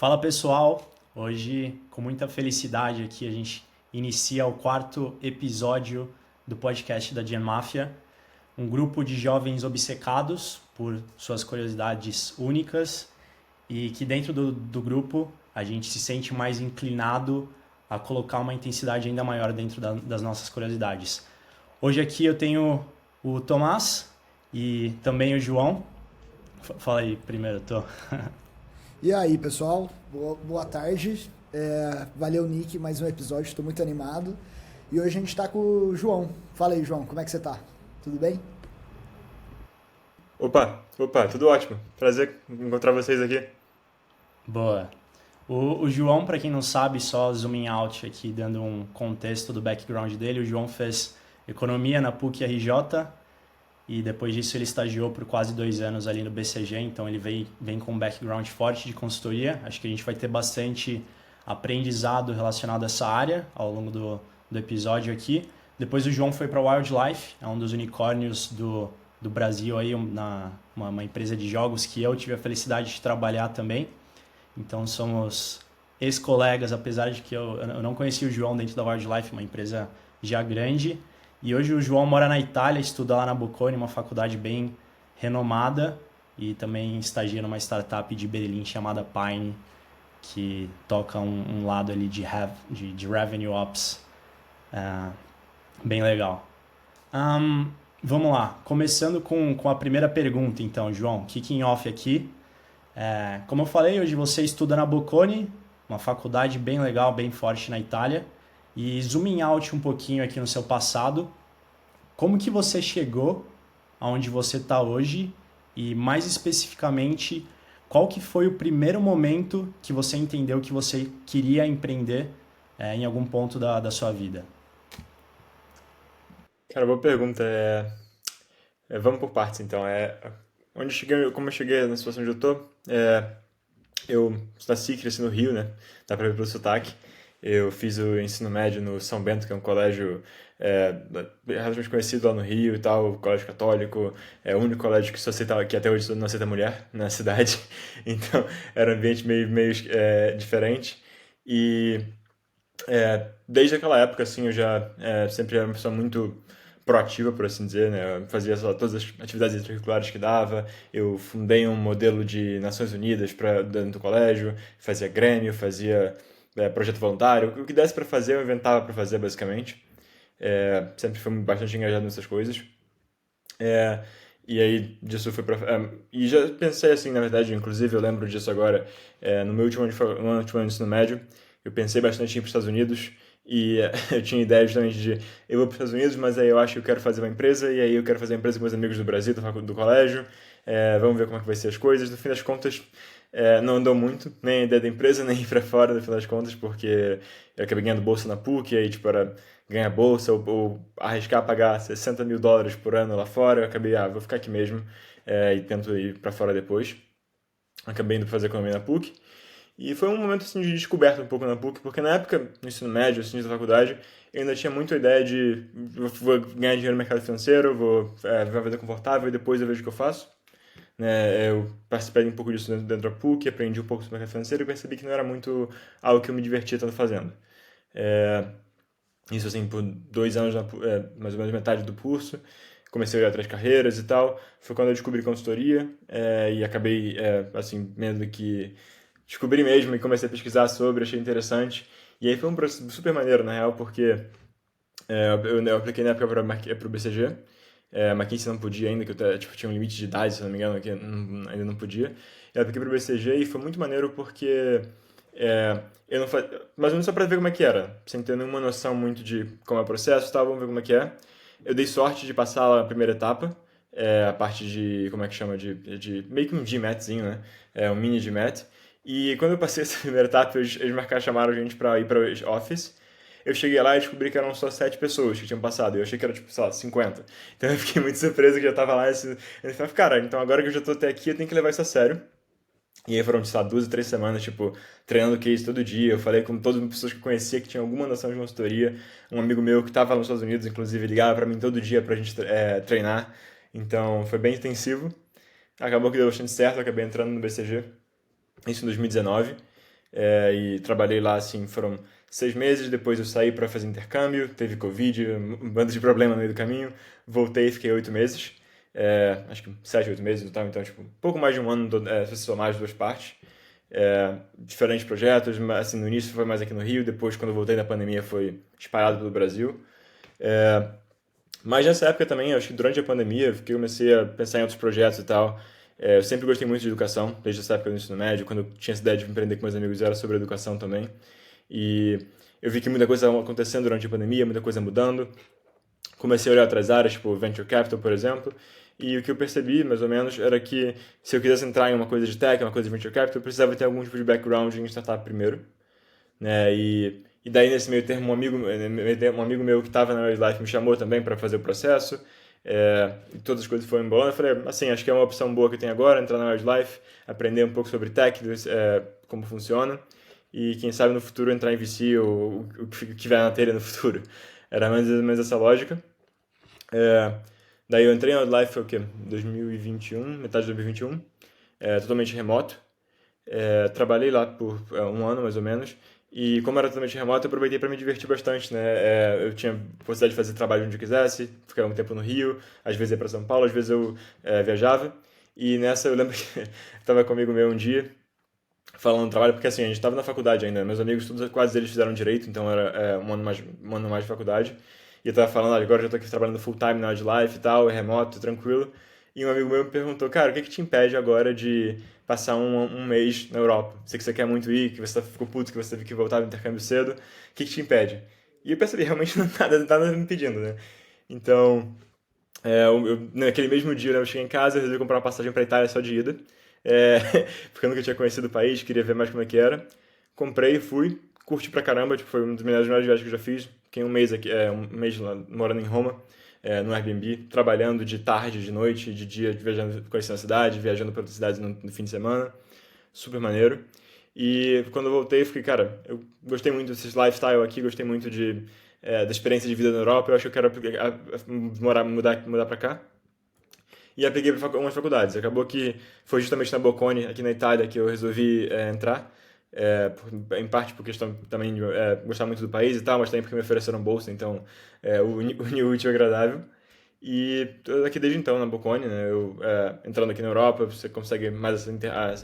Fala pessoal, hoje com muita felicidade aqui a gente inicia o quarto episódio do podcast da Gen Mafia, um grupo de jovens obcecados por suas curiosidades únicas e que dentro do grupo a gente se sente mais inclinado a colocar uma intensidade ainda maior dentro das nossas curiosidades. Hoje aqui eu tenho o Tomás e também o João. Fala aí primeiro, Tô. E aí, pessoal, boa tarde. Valeu, Nick, mais um episódio, estou muito animado. E hoje a gente está com o João. Fala aí, João, como é que você tá? Tudo bem? Opa, tudo ótimo. Prazer encontrar vocês aqui. Boa. O João, para quem não sabe, só zooming out aqui, dando um contexto do background dele, o João fez economia na PUC-RJ e depois disso ele estagiou por quase 2 anos ali no BCG, então ele vem com um background forte de consultoria. Acho que a gente vai ter bastante aprendizado relacionado a essa área ao longo do episódio aqui. Depois o João foi para Wildlife, é um dos unicórnios do Brasil, aí, uma empresa de jogos que eu tive a felicidade de trabalhar também. Então somos ex-colegas, apesar de que eu não conhecia o João dentro da Wildlife, uma empresa já grande. E hoje o João mora na Itália, estuda lá na Bocconi, uma faculdade bem renomada, e também estagia numa startup de Berlim chamada Pine, que toca um lado ali de Revenue Ops, ah, bem legal. Vamos lá, começando com a primeira pergunta então, João, kicking off aqui. Como eu falei, hoje você estuda na Bocconi, uma faculdade bem legal, bem forte na Itália. E zooming out um pouquinho aqui no seu passado, como que você chegou aonde você está hoje e mais especificamente, qual que foi o primeiro momento que você entendeu que você queria empreender em algum ponto da sua vida? Cara, boa pergunta. Vamos por partes, então. Como eu cheguei na situação onde eu tô, eu nasci e cresci no Rio, né? Dá pra ver pelo sotaque. Eu fiz o ensino médio no São Bento, que é um colégio é, relativamente conhecido lá no Rio e tal, colégio católico, é o único colégio que só aceita, que até hoje não aceita mulher na cidade. Então, era um ambiente meio diferente. E desde aquela época, assim, eu já sempre era uma pessoa muito proativa, por assim dizer, né? Eu fazia sei lá, todas as atividades extracurriculares que dava. Eu fundei um modelo de Nações Unidas dentro do colégio, fazia grêmio, fazia projeto voluntário. O que desse para fazer, eu inventava para fazer, basicamente. Sempre fui bastante engajado nessas coisas. É, e aí disso foi pra. E já pensei assim, na verdade, inclusive eu lembro disso agora, no meu último ano de ensino médio, eu pensei bastante em ir para os Estados Unidos e eu tinha ideia justamente de eu vou para os Estados Unidos, mas aí eu acho que eu quero fazer uma empresa e aí eu quero fazer uma empresa com meus amigos do Brasil, do colégio, vamos ver como é que vai ser as coisas. No fim das contas, não andou muito, nem a ideia da empresa, nem ir para fora, no fim das contas, porque eu acabei ganhando bolsa na PUC, e aí tipo era ganhar bolsa ou arriscar pagar US$ 60.000 por ano lá fora, eu acabei, vou ficar aqui mesmo e tento ir para fora depois. Acabei indo fazer economia na PUC. E foi um momento assim, de descoberta um pouco na PUC, porque na época, no ensino médio, assim, da faculdade, eu ainda tinha muito a ideia de vou ganhar dinheiro no mercado financeiro, vou viver uma vida confortável e depois eu vejo o que eu faço. Né? Eu participei um pouco disso dentro da PUC, aprendi um pouco sobre o mercado financeiro e percebi que não era muito algo que eu me divertia tanto fazendo. É, isso assim por 2 anos, mais ou menos metade do curso. Comecei a olhar outras carreiras e tal. Foi quando eu descobri consultoria e acabei, assim, meio que descobri mesmo e comecei a pesquisar sobre, achei interessante. E aí foi um processo super maneiro, na real, porque eu apliquei na época para o BCG. A McKinsey não podia ainda, que tipo, tinha um limite de idade, se não me engano, que ainda não podia. Eu apliquei para o BCG e foi muito maneiro porque eu não fazia, mais ou menos só para ver como é que era, sem ter nenhuma noção muito de como é o processo e tal, vamos ver como é que é. Eu dei sorte de passar a primeira etapa, a parte de, como é que chama, de meio que um GMATzinho, né? Um mini GMAT. E quando eu passei essa primeira etapa, eles marcaram, chamaram a gente para ir para o Office. Eu cheguei lá e descobri que eram só 7 pessoas que tinham passado. Eu achei que era, tipo, sei lá, 50. Então eu fiquei muito surpreso que já tava lá. Eu falei, cara, então agora que eu já tô até aqui, eu tenho que levar isso a sério. E aí foram, sei lá, 2 ou 3 semanas, tipo, treinando case todo dia. Eu falei com todas as pessoas que eu conhecia que tinham alguma noção de consultoria. Um amigo meu que estava nos Estados Unidos, inclusive, ligava pra mim todo dia pra gente treinar. Então foi bem intensivo. Acabou que deu bastante certo, eu acabei entrando no BCG, isso em 2019. e trabalhei lá, assim, foram 6 meses, depois eu saí para fazer intercâmbio, teve Covid, um bando de problema no meio do caminho, voltei e fiquei 8 meses, acho que 7, 8 meses e tal, então, tipo, um pouco mais de um ano, se você somar as duas partes. Diferentes projetos, mas, assim, no início foi mais aqui no Rio, depois, quando eu voltei da pandemia, foi espalhado pelo Brasil. Mas nessa época também, acho que durante a pandemia, que eu comecei a pensar em outros projetos e tal. Eu sempre gostei muito de educação, desde essa época do ensino médio, quando eu tinha essa ideia de empreender com meus amigos, era sobre educação também. E eu vi que muita coisa estava acontecendo durante a pandemia, muita coisa mudando. Comecei a olhar outras áreas, tipo Venture Capital, por exemplo, e o que eu percebi, mais ou menos, era que se eu quisesse entrar em uma coisa de tech, uma coisa de Venture Capital, eu precisava ter algum tipo de background em startup primeiro, né? E daí, nesse meio termo, um amigo meu que estava na Life me chamou também para fazer o processo, e todas as coisas foram embora. Eu falei, assim, acho que é uma opção boa que eu tenho agora, entrar na Life, aprender um pouco sobre tech, como funciona, e quem sabe no futuro entrar em VC ou o que vier na telha no futuro. Era mais ou menos essa lógica. Daí eu entrei na Life, foi o quê? 2021, metade de 2021, totalmente remoto. Trabalhei lá por um ano, mais ou menos, e como era totalmente remoto, eu aproveitei para me divertir bastante, né? Eu tinha possibilidade de fazer trabalho onde eu quisesse, ficar um tempo no Rio, às vezes ia para São Paulo, às vezes eu viajava, e nessa eu lembro que estava comigo meu um dia, falando do trabalho, porque assim, a gente estava na faculdade ainda, meus amigos, todos, quase eles fizeram direito, então era um ano mais de faculdade, e eu tava falando, agora eu já tô aqui trabalhando full time na Life e tal, é remoto, tranquilo, e um amigo meu me perguntou, cara, o que que te impede agora de passar um mês na Europa? Sei que você quer muito ir, que você ficou puto, que você teve que voltar do intercâmbio cedo, o que que te impede? E eu percebi, realmente nada me impedindo, né? Então, naquele mesmo dia, né, eu cheguei em casa, resolvi comprar uma passagem para Itália só de ida, é, porque eu nunca tinha conhecido o país, queria ver mais como é que era. Comprei, fui, curti pra caramba, tipo, foi uma das melhores viagens que eu já fiz. Fiquei um mês aqui, um mês lá, morando em Roma, no Airbnb, trabalhando de tarde, de noite, de dia, viajando, conhecendo a cidade, viajando para outras cidades no fim de semana. Super maneiro. E quando eu voltei, eu fiquei, cara, eu gostei muito desse lifestyle aqui, gostei muito da experiência de vida na Europa, eu acho que eu quero mudar pra cá. E apliquei para algumas faculdades. Acabou que foi justamente na Bocconi, aqui na Itália, que eu resolvi entrar. Em parte por questão também de gostar muito do país e tal, mas também porque me ofereceram bolsa, então o útil e agradável. E tô aqui desde então na Bocconi, né? Entrando aqui na Europa, você consegue mais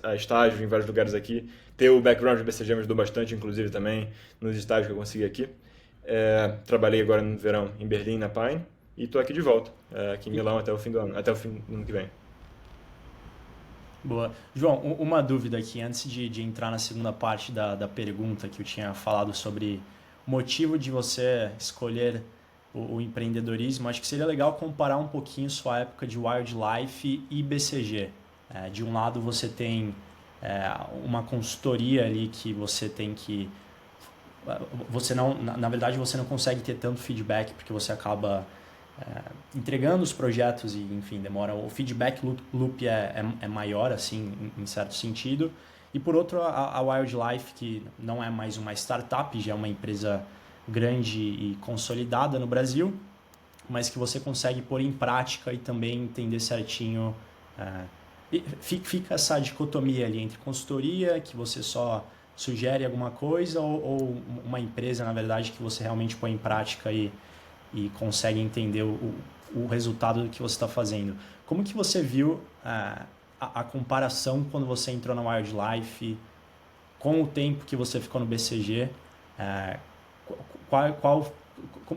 a estágio em vários lugares aqui. Ter o background do BCG me ajudou bastante, inclusive também nos estágios que eu consegui aqui. Trabalhei agora no verão em Berlim, na Pine, e estou aqui de volta, aqui em Milão até o fim do ano, até o fim do ano que vem. Boa. João, uma dúvida aqui, antes de entrar na segunda parte da pergunta que eu tinha falado sobre o motivo de você escolher o empreendedorismo, acho que seria legal comparar um pouquinho sua época de Wildlife e BCG. De um lado você tem uma consultoria ali que você tem que... Você não, na verdade você não consegue ter tanto feedback porque você acaba entregando os projetos e, enfim, demora. O feedback loop é maior, assim, em certo sentido. E, por outro, a Wildlife, que não é mais uma startup, já é uma empresa grande e consolidada no Brasil, mas que você consegue pôr em prática e também entender certinho. Fica essa dicotomia ali entre consultoria, que você só sugere alguma coisa, ou uma empresa, na verdade, que você realmente põe em prática e consegue entender o resultado do que você está fazendo. Como que você viu a comparação quando você entrou na Wildlife com o tempo que você ficou no BCG?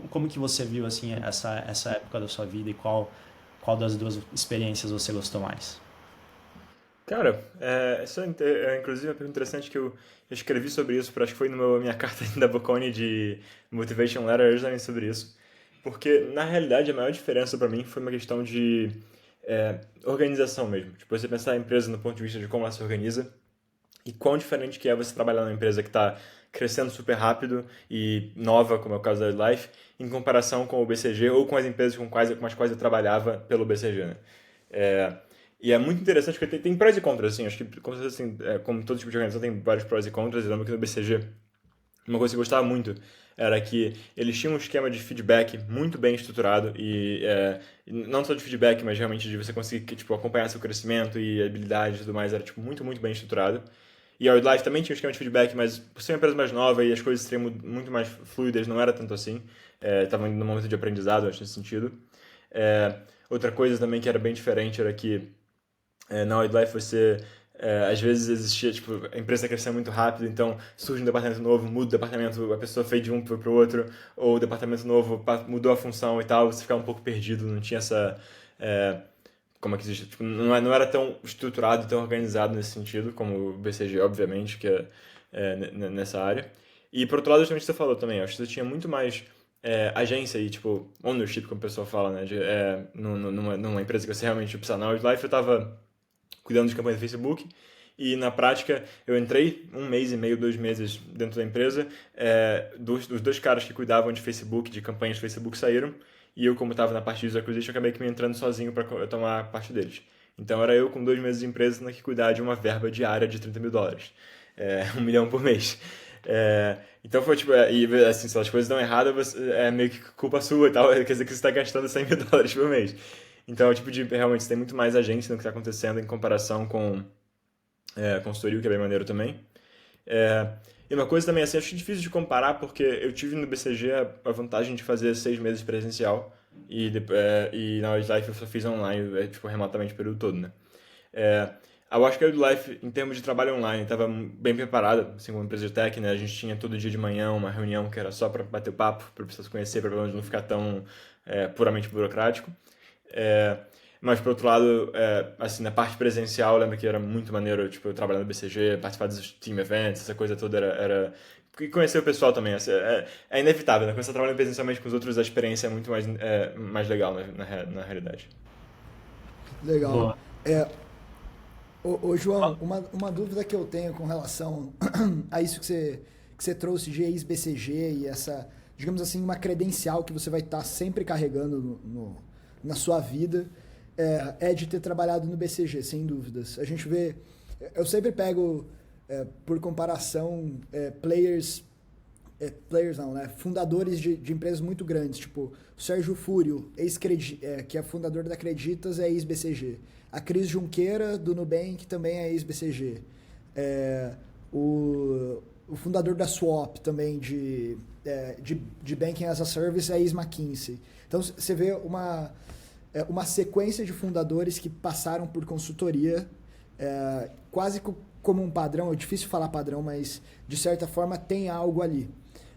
Como que você viu assim, essa época da sua vida e qual das duas experiências você gostou mais? Cara, essa inclusive uma pergunta interessante que eu escrevi sobre isso, acho que foi minha carta da Bocconi de Motivation Letter, justamente sobre isso. Porque, na realidade, a maior diferença para mim foi uma questão de organização mesmo. Tipo, você pensar a empresa no ponto de vista de como ela se organiza e quão diferente que é você trabalhar numa empresa que está crescendo super rápido e nova, como é o caso da Life, em comparação com o BCG ou com as empresas com as quais eu trabalhava pelo BCG, né? E é muito interessante porque tem prós e contras, assim. Acho que, como todo tipo de organização, tem vários prós e contras. Eu lembro que no BCG, uma coisa que eu gostava muito era que eles tinham um esquema de feedback muito bem estruturado e não só de feedback, mas realmente de você conseguir tipo, acompanhar seu crescimento e habilidades e tudo mais, era tipo, muito, muito bem estruturado. E a Wildlife também tinha um esquema de feedback, mas por ser uma empresa mais nova e as coisas seriam muito mais fluidas, não era tanto assim. Estava no momento de aprendizado, acho, nesse sentido. Outra coisa também que era bem diferente era que na Wildlife você... às vezes existia, tipo, a empresa crescia muito rápido, então surge um departamento novo, muda o departamento, a pessoa foi de um para o outro, ou o departamento novo mudou a função e tal, você ficava um pouco perdido, não tinha essa... como é que existe? Tipo, não era tão estruturado e tão organizado nesse sentido, como o BCG, obviamente, que nessa área. E, por outro lado, justamente você falou também, acho que você tinha muito mais agência e, tipo, ownership, como o pessoal fala, né? Numa empresa que você realmente precisa. Na Wildlife eu estava cuidando de campanha do Facebook e, na prática, eu entrei 1 mês e meio, 2 meses dentro da empresa. Os 2 caras que cuidavam de Facebook, de campanhas de Facebook, saíram. E eu, como estava na parte de user acquisition, acabei que me entrando sozinho para tomar parte deles. Então era eu com 2 meses de empresa tendo que cuidar de uma verba diária de $30.000. 1 milhão por mês. Então foi tipo, e assim, se as coisas dão errado, é meio que culpa sua e tal, quer dizer que você está gastando $100.000 por mês. Então é o tipo de, realmente, você tem muito mais agência no que está acontecendo em comparação com consultoria, o que é bem maneiro também. E uma coisa também, assim, acho difícil de comparar, porque eu tive no BCG a vantagem de fazer 6 meses presencial e na Wildlife eu só fiz online, tipo, remotamente o período todo, né? Eu acho que a Wildlife, em termos de trabalho online, estava bem preparada, assim, como empresa de tech, né? A gente tinha todo dia de manhã uma reunião que era só para bater o papo, para pessoas conhecer, para pelo menos não ficar tão puramente burocrático. Mas, por outro lado, assim, na parte presencial, eu lembro que era muito maneiro, tipo, eu trabalhando no BCG, participar dos team events, essa coisa toda era... E conhecer o pessoal também, assim, é inevitável, né? Quando você trabalha presencialmente com os outros, a experiência é muito mais legal, na realidade. Legal. Boa. Ô, João, uma dúvida que eu tenho com relação a isso que você trouxe de ex-BCG e essa, digamos assim, uma credencial que você vai estar sempre carregando na sua vida, é de ter trabalhado no BCG, sem dúvidas. A gente vê, eu sempre pego, por comparação, fundadores de empresas muito grandes, tipo o Sérgio Fúrio, que é fundador da Creditas, é ex-BCG. A Cris Junqueira, do Nubank, também é ex-BCG. O fundador da Swap, também de Banking as a Service, é ex-McKinsey. Então, você vê uma sequência de fundadores que passaram por consultoria, quase como um padrão. É difícil falar padrão, mas, de certa forma, tem algo ali.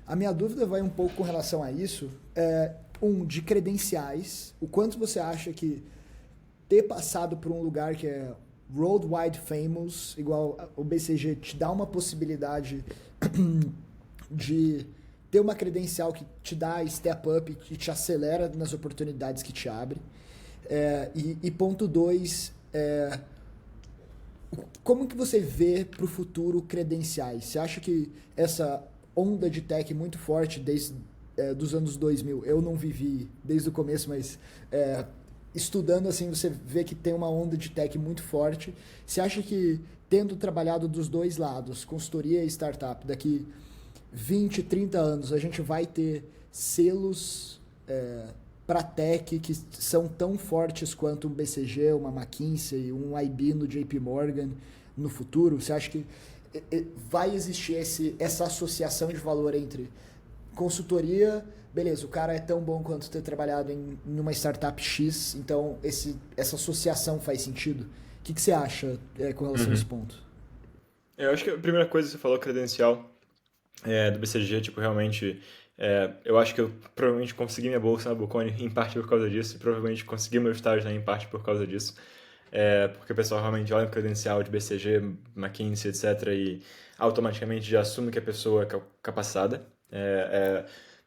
A minha dúvida vai um pouco com relação a isso. De credenciais. O quanto você acha que ter passado por um lugar que é worldwide famous, igual o BCG, te dá uma possibilidade de ter uma credencial que te dá step up e te acelera nas oportunidades que te abre. E ponto 2, como que você vê para o futuro credenciais? Você acha que essa onda de tech muito forte desde dos anos 2000, eu não vivi desde o começo, mas estudando assim, você vê que tem uma onda de tech muito forte. Você acha que, tendo trabalhado dos dois lados, consultoria e startup, daqui 20, 30 anos, a gente vai ter selos para tech que são tão fortes quanto um BCG, uma McKinsey, um IB no JP Morgan no futuro? Você acha que vai existir essa associação de valor entre consultoria, beleza, o cara é tão bom quanto ter trabalhado em uma startup X, então essa associação faz sentido? O que você acha com relação a esse ponto? Eu acho que a primeira coisa que você falou, credencial do BCG, tipo, realmente, eu acho que eu provavelmente consegui minha bolsa na Bocconi em parte por causa disso, e provavelmente consegui meu estágio, né, em parte por causa disso, porque o pessoal realmente olha o credencial de BCG, McKinsey, etc., e automaticamente já assume que a pessoa é capacitada.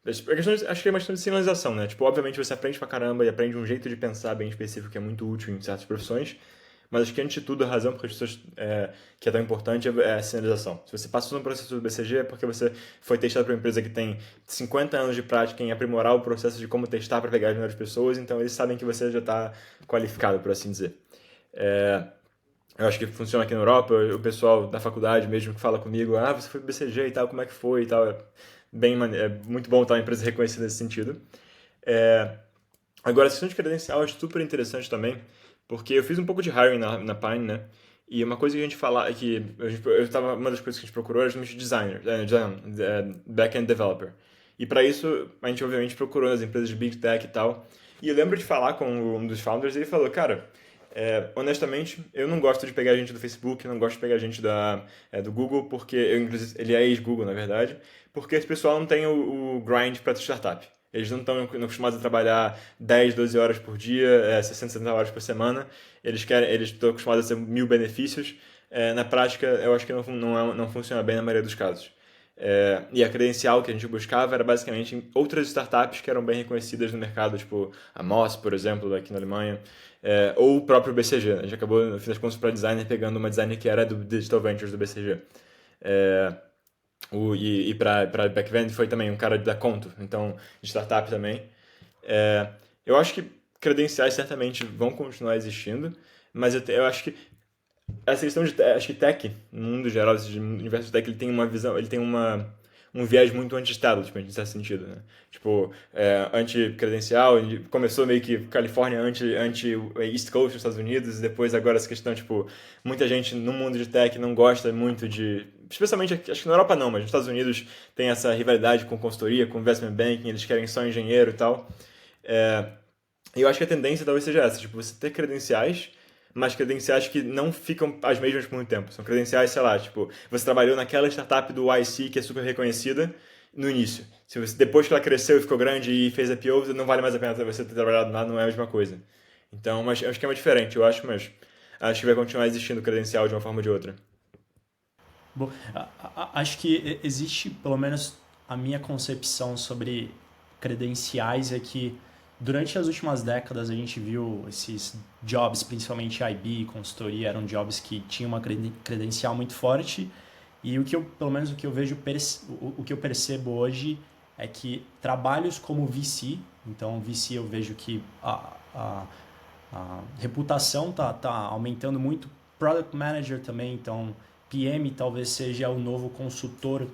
Acho que é uma questão de sinalização, né? Tipo, obviamente você aprende pra caramba e aprende um jeito de pensar bem específico que é muito útil em certas profissões, mas acho que antes de tudo a razão porque as pessoas que é tão importante é a sinalização. Se você passou no processo do BCG é porque você foi testado por uma empresa que tem 50 anos de prática em aprimorar o processo de como testar para pegar as melhores pessoas, então eles sabem que você já está qualificado, por assim dizer. Eu acho que funciona aqui na Europa, o pessoal da faculdade mesmo que fala comigo, você foi pro BCG e tal, como é que foi e tal, é muito bom estar uma empresa reconhecida nesse sentido. Agora, a questão de credencial é super interessante também, porque eu fiz um pouco de hiring na Pine, né? E uma coisa que a gente fala, uma das coisas que a gente procurou era justamente back-end developer. E para isso, a gente obviamente procurou nas empresas de Big Tech e tal. E eu lembro de falar com um dos founders e ele falou, cara, honestamente, eu não gosto de pegar gente do Facebook, não gosto de pegar gente do Google, porque inclusive, ele é ex-Google, na verdade, porque esse pessoal não tem o grind para startup. Eles não estão acostumados a trabalhar 10, 12 horas por dia, 60, 70 horas por semana. Eles estão acostumados a ter 1000 benefícios. Na prática, eu acho que não funciona bem na maioria dos casos. E a credencial que a gente buscava era basicamente em outras startups que eram bem reconhecidas no mercado, tipo a Moss, por exemplo, aqui na Alemanha, ou o próprio BCG. A gente acabou, no fim das contas, para designer, pegando uma designer que era do Digital Ventures do BCG. E para back-end foi também um cara da Conto, então de startup também. Eu acho que credenciais certamente vão continuar existindo, mas eu acho que essa questão acho que tech, no mundo geral, esse universo de tech, ele tem uma visão, ele tem um viés muito anti-establishment, nesse sentido, né? Tipo, anti-credencial, ele começou meio que Califórnia anti-East Coast nos Estados Unidos, e depois agora essa questão, tipo, muita gente no mundo de tech não gosta muito especialmente, acho que na Europa não, mas nos Estados Unidos tem essa rivalidade com consultoria, com investment banking, eles querem só engenheiro e tal. E eu acho que a tendência talvez seja essa, tipo, você ter credenciais, mas credenciais que não ficam as mesmas por muito tempo. São credenciais, sei lá, tipo, você trabalhou naquela startup do YC que é super reconhecida no início. Depois que ela cresceu e ficou grande e fez IPO, não vale mais a pena você ter trabalhado lá, não é a mesma coisa. Então, mas é um esquema diferente, eu acho, mas acho que vai continuar existindo credencial de uma forma ou de outra. Bom, acho que existe, pelo menos a minha concepção sobre credenciais é que durante as últimas décadas a gente viu esses jobs, principalmente IB, consultoria, eram jobs que tinham uma credencial muito forte e pelo menos o que eu vejo, o que eu percebo hoje é que trabalhos como VC, então VC eu vejo que a reputação tá aumentando muito, Product Manager também, então PM talvez seja o novo consultor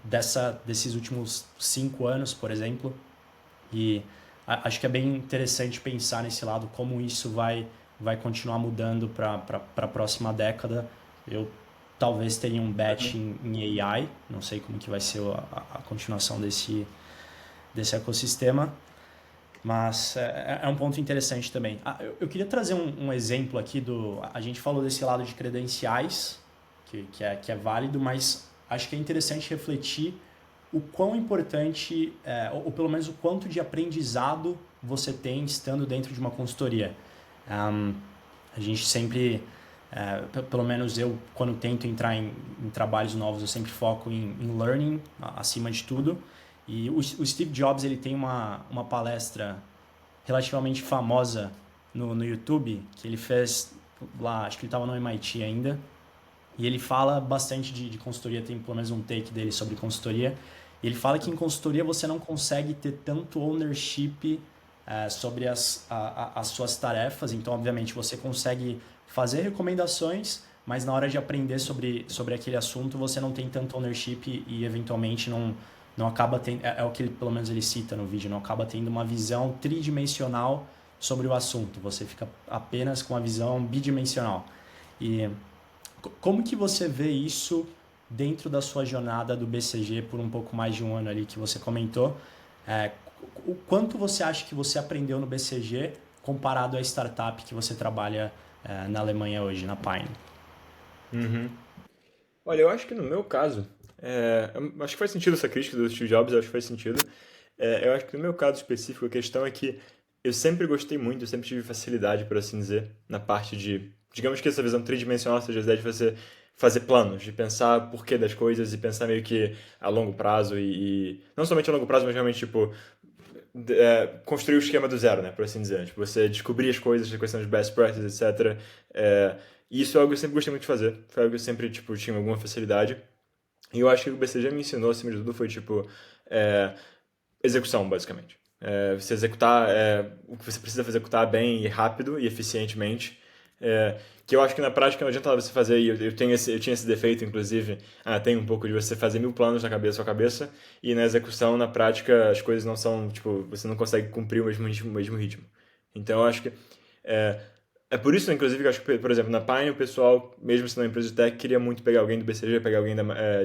desses últimos 5 anos, por exemplo, e acho que é bem interessante pensar nesse lado, como isso vai continuar mudando para a próxima década. Eu talvez teria um bet em AI, não sei como que vai ser a continuação desse ecossistema, mas é um ponto interessante também. Eu queria trazer um exemplo aqui a gente falou desse lado de credenciais, que é válido, mas acho que é interessante refletir o quão importante, ou pelo menos o quanto de aprendizado você tem estando dentro de uma consultoria. A gente sempre, pelo menos eu, quando tento entrar em trabalhos novos, eu sempre foco em learning, acima de tudo. E o Steve Jobs ele tem uma palestra relativamente famosa no YouTube, que ele fez lá, acho que ele estava no MIT ainda, e ele fala bastante de consultoria, tem pelo menos um take dele sobre consultoria. Ele fala que em consultoria você não consegue ter tanto ownership sobre as suas tarefas, então obviamente você consegue fazer recomendações, mas na hora de aprender sobre aquele assunto você não tem tanto ownership e eventualmente não acaba tendo, é o que pelo menos ele cita no vídeo, não acaba tendo uma visão tridimensional sobre o assunto, você fica apenas com a visão bidimensional. E como que você vê isso dentro da sua jornada do BCG por um pouco mais de um ano ali que você comentou? O quanto você acha que você aprendeu no BCG comparado à startup que você trabalha na Alemanha hoje, na Pine? Uhum. Olha, eu acho que no meu caso, acho que faz sentido essa crítica do Steve Jobs, acho que faz sentido. Eu acho que no meu caso específico, a questão é que eu sempre gostei muito, eu sempre tive facilidade, por assim dizer, na parte de, digamos que essa visão tridimensional seja a ideia de você fazer planos, de pensar o porquê das coisas e pensar meio que a longo prazo e não somente a longo prazo, mas realmente, tipo, construir o esquema do zero, né, por assim dizer. Tipo, você descobrir as coisas, a questão de best practices, etc. E isso é algo que eu sempre gostei muito de fazer, foi algo que eu sempre, tipo, tinha alguma facilidade. E eu acho que o BCG me ensinou, acima de tudo, foi, tipo, execução, basicamente. Você executar o que você precisa executar bem e rápido e eficientemente. Que eu acho que na prática não adianta você fazer, e eu tinha esse defeito, inclusive, tem um pouco de você fazer 1000 planos na sua cabeça, e na execução, na prática, as coisas não são, tipo, você não consegue cumprir o mesmo ritmo. Então eu acho que É por isso, inclusive, que eu acho que, por exemplo, na Pine, o pessoal, mesmo sendo uma empresa de tech, queria muito pegar alguém do BCG, pegar alguém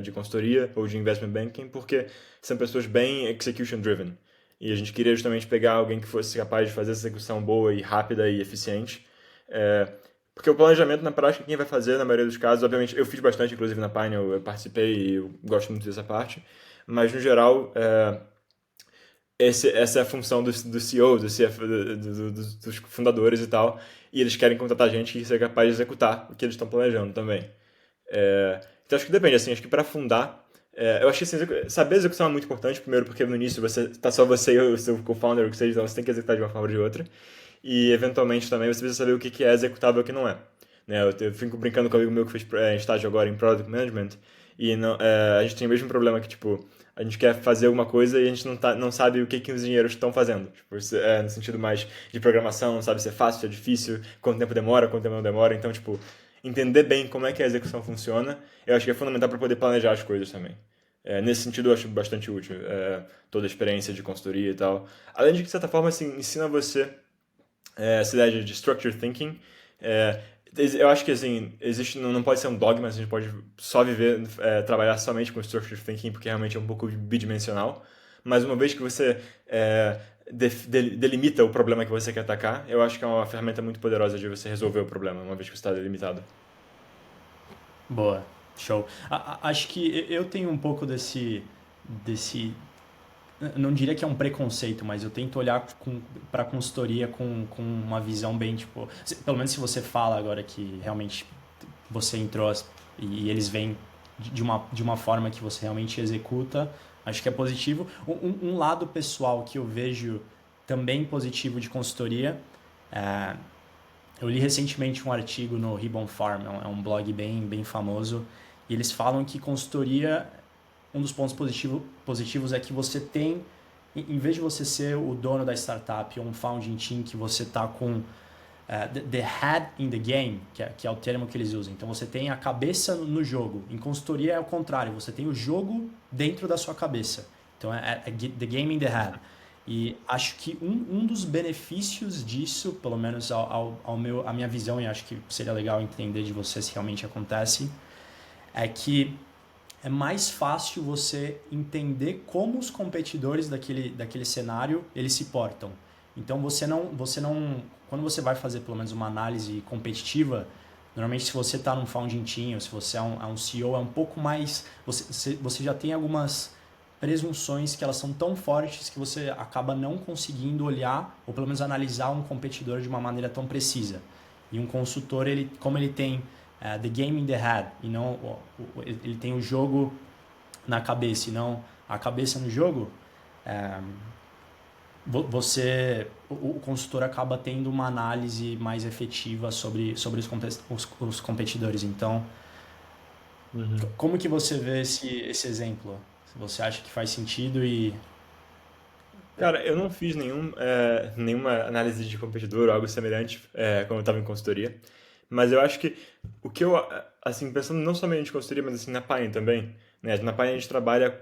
de consultoria ou de investment banking, porque são pessoas bem execution driven. E a gente queria justamente pegar alguém que fosse capaz de fazer essa execução boa e rápida e eficiente. É, porque o planejamento, na prática, quem vai fazer, na maioria dos casos, obviamente, eu fiz bastante, inclusive, na Pine, eu participei e eu gosto muito dessa parte, mas, no geral, essa é a função do CEO, do CFO, dos fundadores e tal, e eles querem contratar gente que seja capaz de executar o que eles estão planejando também. Então acho que depende, assim, acho que para fundar, eu acho que assim, saber execução é muito importante, primeiro porque no início tá só você e o seu co-founder, o que seja, então você tem que executar de uma forma ou de outra, e eventualmente também você precisa saber o que é executável e o que não é. Né? Eu fico brincando com um amigo meu que fez estágio agora em Product Management, e não, a gente tem o mesmo problema que, tipo, a gente quer fazer alguma coisa e a gente não sabe o que os engenheiros estão fazendo. Tipo, no sentido mais de programação, não sabe se é fácil, se é difícil, quanto tempo demora, quanto tempo não demora. Então, tipo, entender bem como é que a execução funciona, eu acho que é fundamental para poder planejar as coisas também. Nesse sentido, eu acho bastante útil toda a experiência de consultoria e tal. Além de que, de certa forma, assim, ensina você essa ideia de structured thinking. É, eu acho que assim, existe, não pode ser um dogma, a gente pode só viver, trabalhar somente com structured thinking, porque realmente é um pouco bidimensional. Mas uma vez que você delimita o problema que você quer atacar, eu acho que é uma ferramenta muito poderosa de você resolver o problema, uma vez que você está delimitado. Boa, show. Acho que eu tenho um pouco desse, não diria que é um preconceito, mas eu tento olhar para a consultoria com uma visão bem, tipo, pelo menos se você fala agora que realmente você entrou e eles vêm de uma forma que você realmente executa, acho que é positivo. Um lado pessoal que eu vejo também positivo de consultoria, é, eu li recentemente um artigo no Ribbon Farm, é um blog bem famoso, e eles falam que consultoria, um dos pontos positivos é que você tem, em vez de você ser o dono da startup ou um founding team que você está com the head in the game, que é o termo que eles usam. Então você tem a cabeça no jogo. Em consultoria é o contrário, você tem o jogo dentro da sua cabeça. Então é the game in the head. E acho que um dos benefícios disso, pelo menos a minha visão, e acho que seria legal entender de você se realmente acontece, é que é mais fácil você entender como os competidores daquele cenário eles se portam. Então você não, quando você vai fazer pelo menos uma análise competitiva, normalmente se você está num founding team ou se você é um CEO, é um pouco mais, você já tem algumas presunções que elas são tão fortes que você acaba não conseguindo olhar ou pelo menos analisar um competidor de uma maneira tão precisa. E um consultor, como ele tem the game in the head, e não ele tem o jogo na cabeça e não a cabeça no jogo, é, o consultor acaba tendo uma análise mais efetiva sobre os competidores. Então, Uhum. como que você vê esse exemplo? Você acha que faz sentido e... Cara, eu não fiz nenhuma análise de competidor ou algo semelhante quando eu estava em consultoria, mas eu acho que o que eu, assim, pensando não somente em consultoria, mas assim, na Pine também, né? Na Pine a gente trabalha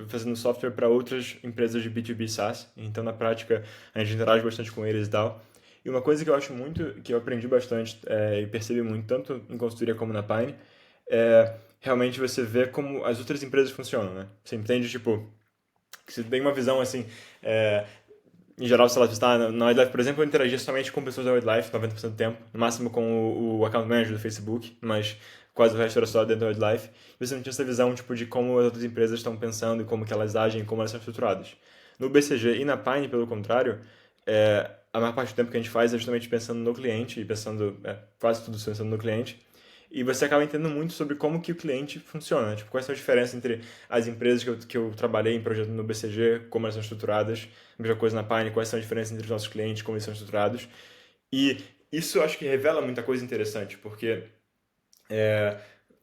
fazendo software para outras empresas de B2B SaaS, então na prática a gente interage bastante com eles e tal. E uma coisa que eu acho muito, que eu aprendi bastante e percebi muito, tanto em consultoria como na Pine, é realmente você ver como as outras empresas funcionam, né? Você entende, tipo, que você tem uma visão assim, é, em geral, se ela está na Wildlife, por exemplo, eu interagia somente com pessoas da Wildlife, 90% do tempo, no máximo com o account manager do Facebook, mas quase o resto era só dentro da Wildlife. E você não tinha essa visão tipo, de como as outras empresas estão pensando e como que elas agem e como elas são estruturadas. No BCG e na Pine, pelo contrário, a maior parte do tempo que a gente faz é justamente pensando no cliente e pensando, quase tudo pensando no cliente. E você acaba entendendo muito sobre como que o cliente funciona, né? Tipo, quais são as diferenças entre as empresas que eu trabalhei em projeto no BCG, como elas são estruturadas, a mesma coisa na Pine, quais são as diferenças entre os nossos clientes, como eles são estruturados. E isso eu acho que revela muita coisa interessante, porque é,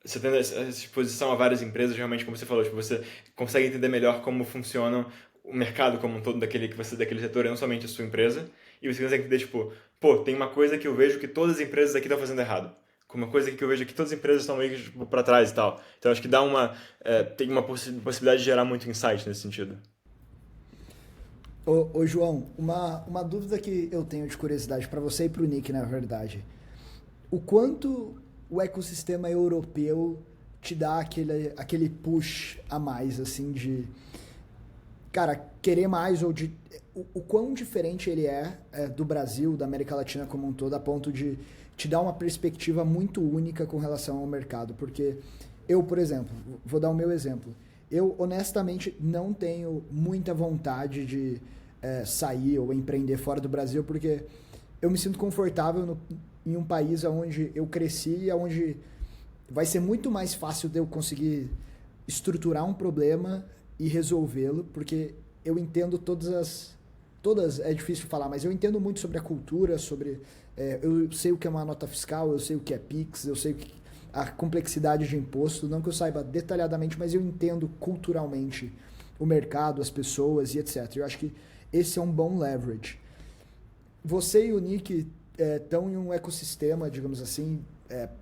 você tendo essa exposição a várias empresas, realmente, como você falou, tipo, você consegue entender melhor como funciona o mercado como um todo daquele setor, e não somente a sua empresa, e você consegue entender, tipo, pô, tem uma coisa que eu vejo que todas as empresas aqui estão fazendo errado. Com uma coisa que eu vejo que todas as empresas estão meio que tipo, para trás e tal. Então acho que tem uma possibilidade de gerar muito insight nesse sentido. Ô, João, uma dúvida que eu tenho de curiosidade para você e para o Nick, na verdade. O quanto o ecossistema europeu te dá aquele push a mais, assim, de, cara, querer mais ou de... O quão diferente ele do Brasil, da América Latina como um todo, a ponto de te dar uma perspectiva muito única com relação ao mercado. Porque eu, por exemplo, vou dar o meu exemplo. Eu, honestamente, não tenho muita vontade de sair ou empreender fora do Brasil, porque eu me sinto confortável em um país onde eu cresci e onde vai ser muito mais fácil de eu conseguir estruturar um problema e resolvê-lo, porque eu entendo todas, é difícil falar, mas eu entendo muito sobre a cultura, eu sei o que é uma nota fiscal, eu sei o que é Pix, eu sei a complexidade de imposto, não que eu saiba detalhadamente, mas eu entendo culturalmente o mercado, as pessoas e etc. Eu acho que esse é um bom leverage. Você e o Nick estão em um ecossistema, digamos assim,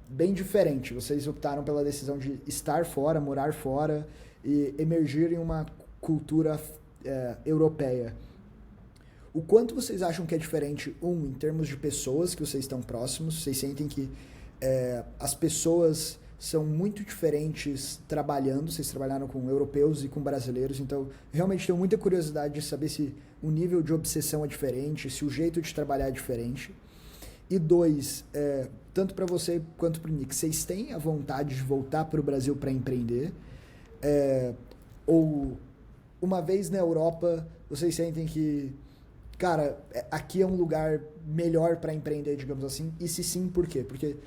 bem diferente. Vocês optaram pela decisão de estar fora, morar fora e emergir em uma cultura europeia. O quanto vocês acham que é diferente, em termos de pessoas que vocês estão próximos? Vocês sentem que as pessoas são muito diferentes trabalhando? Vocês trabalharam com europeus e com brasileiros, então realmente tenho muita curiosidade de saber se o nível de obsessão é diferente, se o jeito de trabalhar é diferente. E dois, tanto para você quanto para o Nick, vocês têm a vontade de voltar para o Brasil para empreender? Ou uma vez na Europa, vocês sentem que, cara, aqui é um lugar melhor para empreender, digamos assim? E se sim, por quê? Porque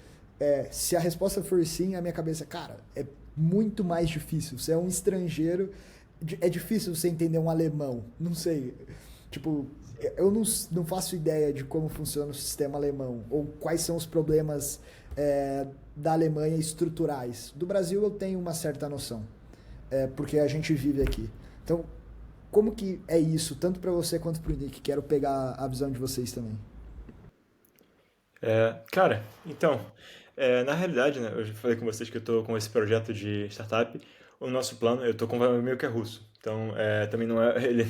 se a resposta for sim, a minha cabeça, cara, é muito mais difícil. Você é um estrangeiro, é difícil você entender um alemão, não sei. Tipo, eu não faço ideia de como funciona o sistema alemão, ou quais são os problemas da Alemanha estruturais. Do Brasil eu tenho uma certa noção, porque a gente vive aqui. Então, como que é isso, tanto para você quanto para o Nick? Quero pegar a visão de vocês também. Cara, então, na realidade, né, eu já falei com vocês que eu tô com esse projeto de startup. O nosso plano, eu tô com um amigo que é russo, então também não é, ele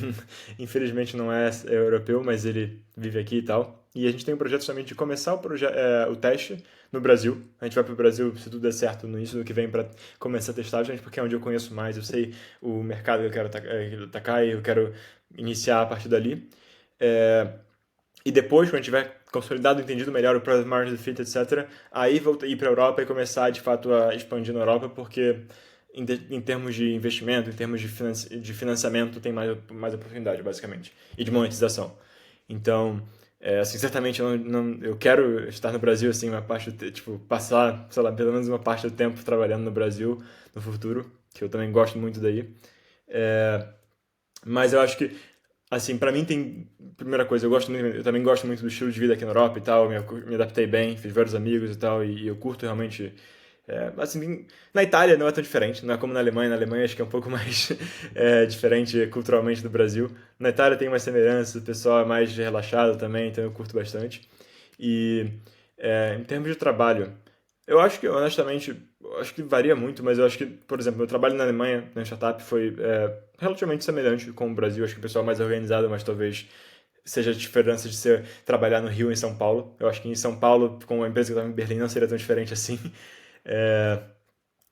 infelizmente não é europeu, mas ele vive aqui e tal. E a gente tem um projeto somente de começar o teste no Brasil. A gente vai pro Brasil, se tudo der certo, no início do que vem para começar a testar, gente, porque é onde eu conheço mais, eu sei o mercado que eu quero atacar e eu quero iniciar a partir dali. É, e depois, quando tiver consolidado, entendido melhor o Product Market Fit, etc., aí voltar ir para a Europa e começar, de fato, a expandir na Europa, porque em termos de investimento, em termos de financiamento, tem mais oportunidade, basicamente, e de monetização. Então, assim, certamente eu quero estar no Brasil, assim, uma parte, tipo, passar, sei lá, pelo menos uma parte do tempo trabalhando no Brasil no futuro, que eu também gosto muito daí. É, mas eu acho que, assim, pra mim tem. Primeira coisa, eu também gosto muito do estilo de vida aqui na Europa e tal. Me adaptei bem, fiz vários amigos e tal, e eu curto realmente. Assim, na Itália não é tão diferente, não é como na Alemanha. Na Alemanha acho que é um pouco mais diferente culturalmente do Brasil. Na Itália tem umas semelhanças, o pessoal é mais relaxado também, então eu curto bastante. E em termos de trabalho, eu acho que, honestamente, eu acho que varia muito, mas eu acho que, por exemplo, meu trabalho na Alemanha, na startup, foi relativamente semelhante com o Brasil. Acho que o pessoal é mais organizado, mas talvez seja a diferença de ser trabalhar no Rio e em São Paulo. Eu acho que em São Paulo, com a empresa que eu estava em Berlim, não seria tão diferente assim. É,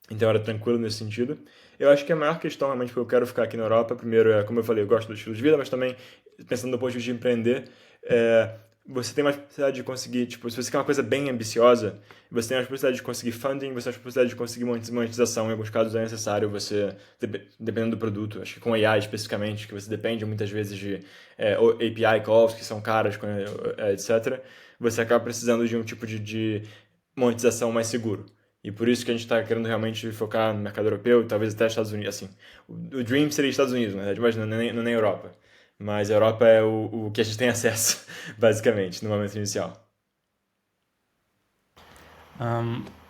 então era tranquilo nesse sentido. Eu acho que a maior questão realmente que eu quero ficar aqui na Europa, primeiro como eu falei, eu gosto do estilo de vida, mas também pensando no ponto de vista de empreender, você tem mais possibilidade de conseguir, tipo, se você quer uma coisa bem ambiciosa, você tem mais possibilidade de conseguir funding, você tem mais possibilidade de conseguir monetização. Em alguns casos é necessário você, dependendo do produto, acho que com AI especificamente, que você depende muitas vezes de API calls que são caras, etc. Você acaba precisando de um tipo de monetização mais seguro. E por isso que a gente está querendo realmente focar no mercado europeu e talvez até Estados Unidos. Assim, o Dream seria Estados Unidos, na verdade, mas não é Europa. Mas a Europa é o que a gente tem acesso, basicamente, no momento inicial.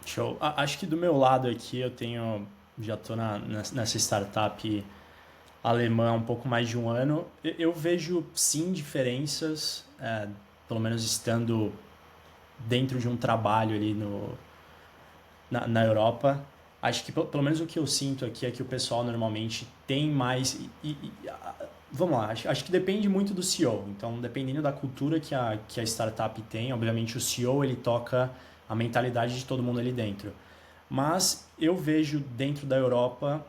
Show. Acho que do meu lado aqui já tô nessa startup alemã há um pouco mais de um ano. Eu vejo sim diferenças, pelo menos estando dentro de um trabalho ali na Europa. Acho que pelo menos o que eu sinto aqui é que o pessoal normalmente tem mais. Vamos lá, acho que depende muito do CEO. Então, dependendo da cultura que a startup tem, obviamente o CEO ele toca a mentalidade de todo mundo ali dentro. Mas eu vejo dentro da Europa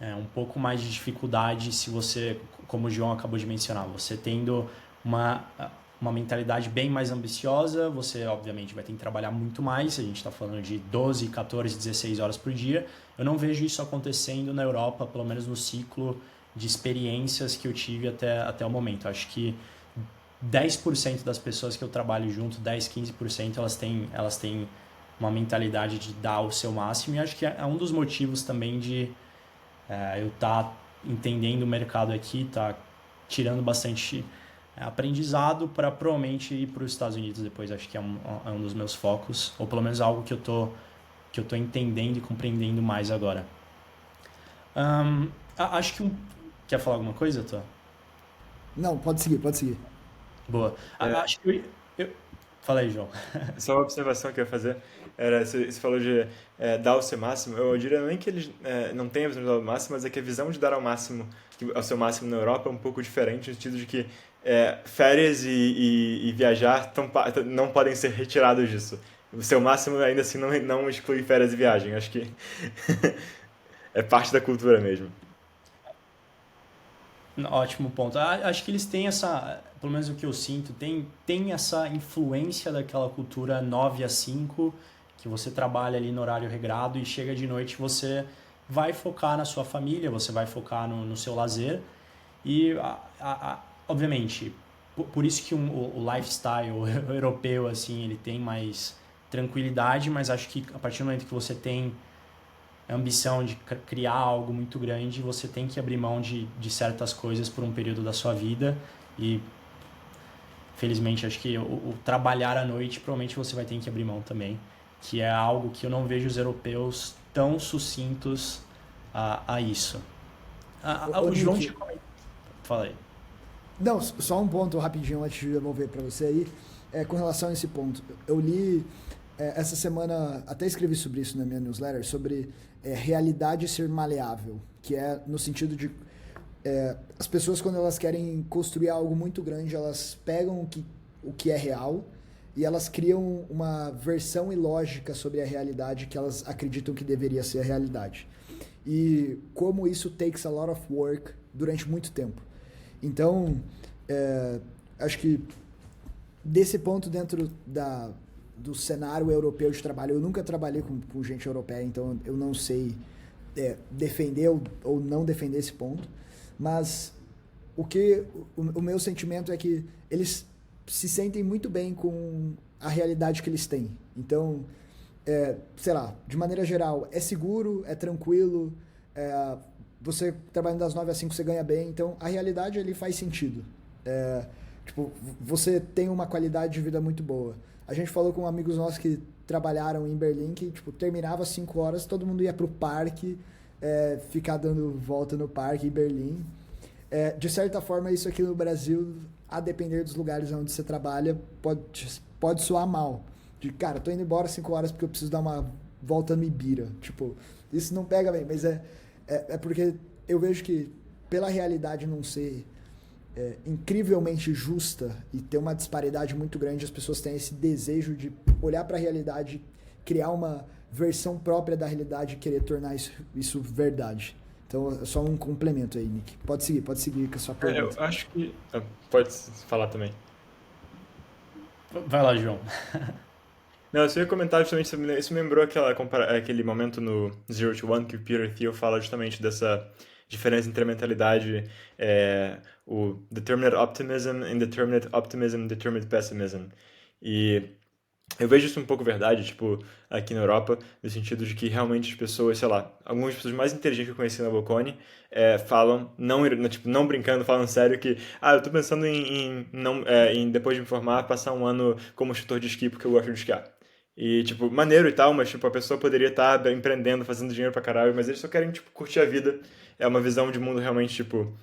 um pouco mais de dificuldade se você, como o João acabou de mencionar, você tendo uma, uma mentalidade bem mais ambiciosa, você obviamente vai ter que trabalhar muito mais, a gente está falando de 12, 14, 16 horas por dia. Eu não vejo isso acontecendo na Europa, pelo menos no ciclo de experiências que eu tive até o momento. Acho que 10% das pessoas que eu trabalho junto, 10, 15%, elas têm uma mentalidade de dar o seu máximo, e acho que é um dos motivos também de eu estar entendendo o mercado aqui, tá tirando bastante aprendizado para provavelmente ir para os Estados Unidos depois. Acho que é um dos meus focos, ou pelo menos algo que eu tô entendendo e compreendendo mais agora. Acho que quer falar alguma coisa, Tô? Não, pode seguir, pode seguir. Boa. É, Acho que fala aí, João. Só uma observação que eu ia fazer era, você falou de dar o seu máximo, eu diria nem que eles não têm a visão de dar o máximo, mas é que a visão de dar ao máximo, ao seu máximo na Europa é um pouco diferente, no sentido de que férias e viajar não podem ser retirados disso. O seu máximo ainda assim não exclui férias e viagem, acho que é parte da cultura mesmo. Ótimo ponto. Acho que eles têm essa, pelo menos o que eu sinto, tem essa influência daquela cultura 9 a 5 que você trabalha ali no horário regrado e chega de noite você vai focar na sua família, você vai focar no seu lazer e, obviamente, por isso que o lifestyle europeu, assim, ele tem mais tranquilidade, mas acho que a partir do momento que você tem a ambição de criar algo muito grande, você tem que abrir mão de certas coisas por um período da sua vida e felizmente acho que o trabalhar à noite provavelmente você vai ter que abrir mão também, que é algo que eu não vejo os europeus tão sucintos a isso. Ô, O João Nick, tinha comentado. Fala aí. não, só um ponto rapidinho antes de devolver para você aí, com relação a esse ponto. Eu li essa semana, até escrevi sobre isso na minha newsletter, sobre realidade ser maleável, que é no sentido de as pessoas quando elas querem construir algo muito grande, elas pegam o que é real e elas criam uma versão ilógica sobre a realidade que elas acreditam que deveria ser a realidade. E como isso takes a lot of work durante muito tempo. Então, acho que desse ponto dentro do cenário europeu de trabalho, eu nunca trabalhei com gente europeia, então eu não sei defender ou não defender esse ponto, mas o meu sentimento é que eles se sentem muito bem com a realidade que eles têm. Então, sei lá, de maneira geral, é seguro, é tranquilo, você trabalhando das 9 às 5 você ganha bem, então a realidade ali faz sentido. Tipo, você tem uma qualidade de vida muito boa. A gente falou com amigos nossos que trabalharam em Berlim que tipo, terminava às 5 horas, todo mundo ia pro parque, ficar dando volta no parque em Berlim. De certa forma, isso aqui no Brasil, a depender dos lugares onde você trabalha, pode soar mal. De, cara, tô indo embora às 5 horas porque eu preciso dar uma volta no Ibira. Tipo, isso não pega bem, mas é porque eu vejo que pela realidade não ser incrivelmente justa e ter uma disparidade muito grande, as pessoas têm esse desejo de olhar para a realidade, criar uma versão própria da realidade e querer tornar isso verdade. Então, é só um complemento aí, Nick. Pode seguir com a sua Eu pergunta. acho que... pode falar também. Vai lá, João. Não, eu só ia comentar justamente sobre isso. Me lembrou aquele momento no Zero to One que o Peter Thiel fala justamente dessa diferença entre a mentalidade, o determinate optimism, indeterminate optimism, determinate pessimism. E eu vejo isso um pouco verdade, tipo, aqui na Europa, no sentido de que realmente as pessoas, sei lá, algumas pessoas mais inteligentes que eu conheci na Bocconi falam, tipo, não brincando, falam sério que, eu tô pensando em, depois de me formar, passar um ano como instrutor de esqui porque eu gosto de esquiar. E, tipo, maneiro e tal, mas, tipo, a pessoa poderia estar empreendendo, fazendo dinheiro pra caralho, mas eles só querem, tipo, curtir a vida. É uma visão de mundo realmente, tipo...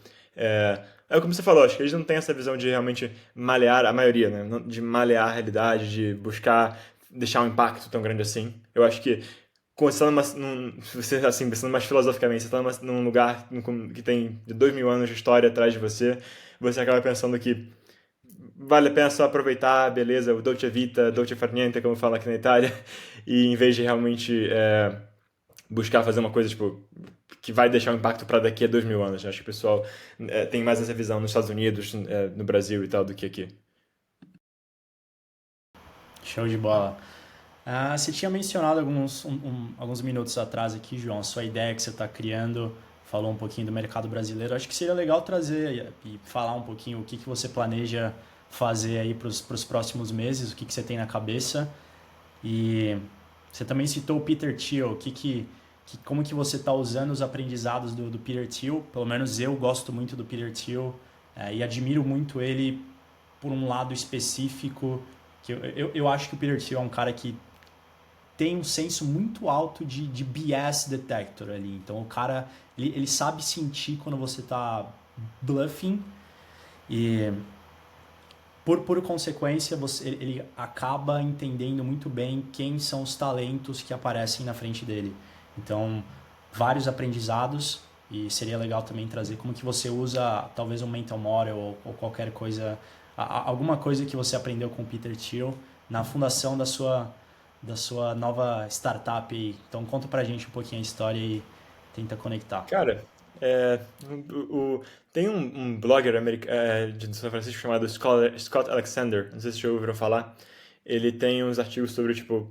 como você falou, acho que eles não têm essa visão de realmente malear, a maioria, né? De malear a realidade, de buscar deixar um impacto tão grande assim. Eu acho que você, assim, pensando mais filosoficamente, você está num lugar que tem de 2000 anos de história atrás de você, você acaba pensando que vale a pena só aproveitar, beleza, o Dolce Vita, Dolce Far Niente, como fala aqui na Itália, e em vez de realmente buscar fazer uma coisa, tipo, que vai deixar um impacto para daqui a 2000 anos. Acho que o pessoal tem mais essa visão nos Estados Unidos, no Brasil e tal, do que aqui. Show de bola. Você tinha mencionado alguns minutos atrás aqui, João, sua ideia que você está criando, falou um pouquinho do mercado brasileiro. Acho que seria legal trazer e falar um pouquinho o que você planeja fazer aí para os próximos meses, o que você tem na cabeça. E você também citou o Peter Thiel, como que você está usando os aprendizados do Peter Thiel. Pelo menos eu gosto muito do Peter Thiel e admiro muito ele por um lado específico, que eu acho que o Peter Thiel é um cara que tem um senso muito alto de BS detector ali. Então o cara, ele sabe sentir quando você está bluffing e por consequência ele acaba entendendo muito bem quem são os talentos que aparecem na frente dele. Então vários aprendizados e seria legal também trazer como que você usa talvez um mental model ou qualquer coisa, alguma coisa que você aprendeu com o Peter Thiel na fundação da sua nova startup aí. Então conta pra gente um pouquinho a história e tenta conectar. Cara, é, tem um blogger de São Francisco chamado Scott Alexander, não sei se vocês já ouviram falar. Ele tem uns artigos sobre, tipo,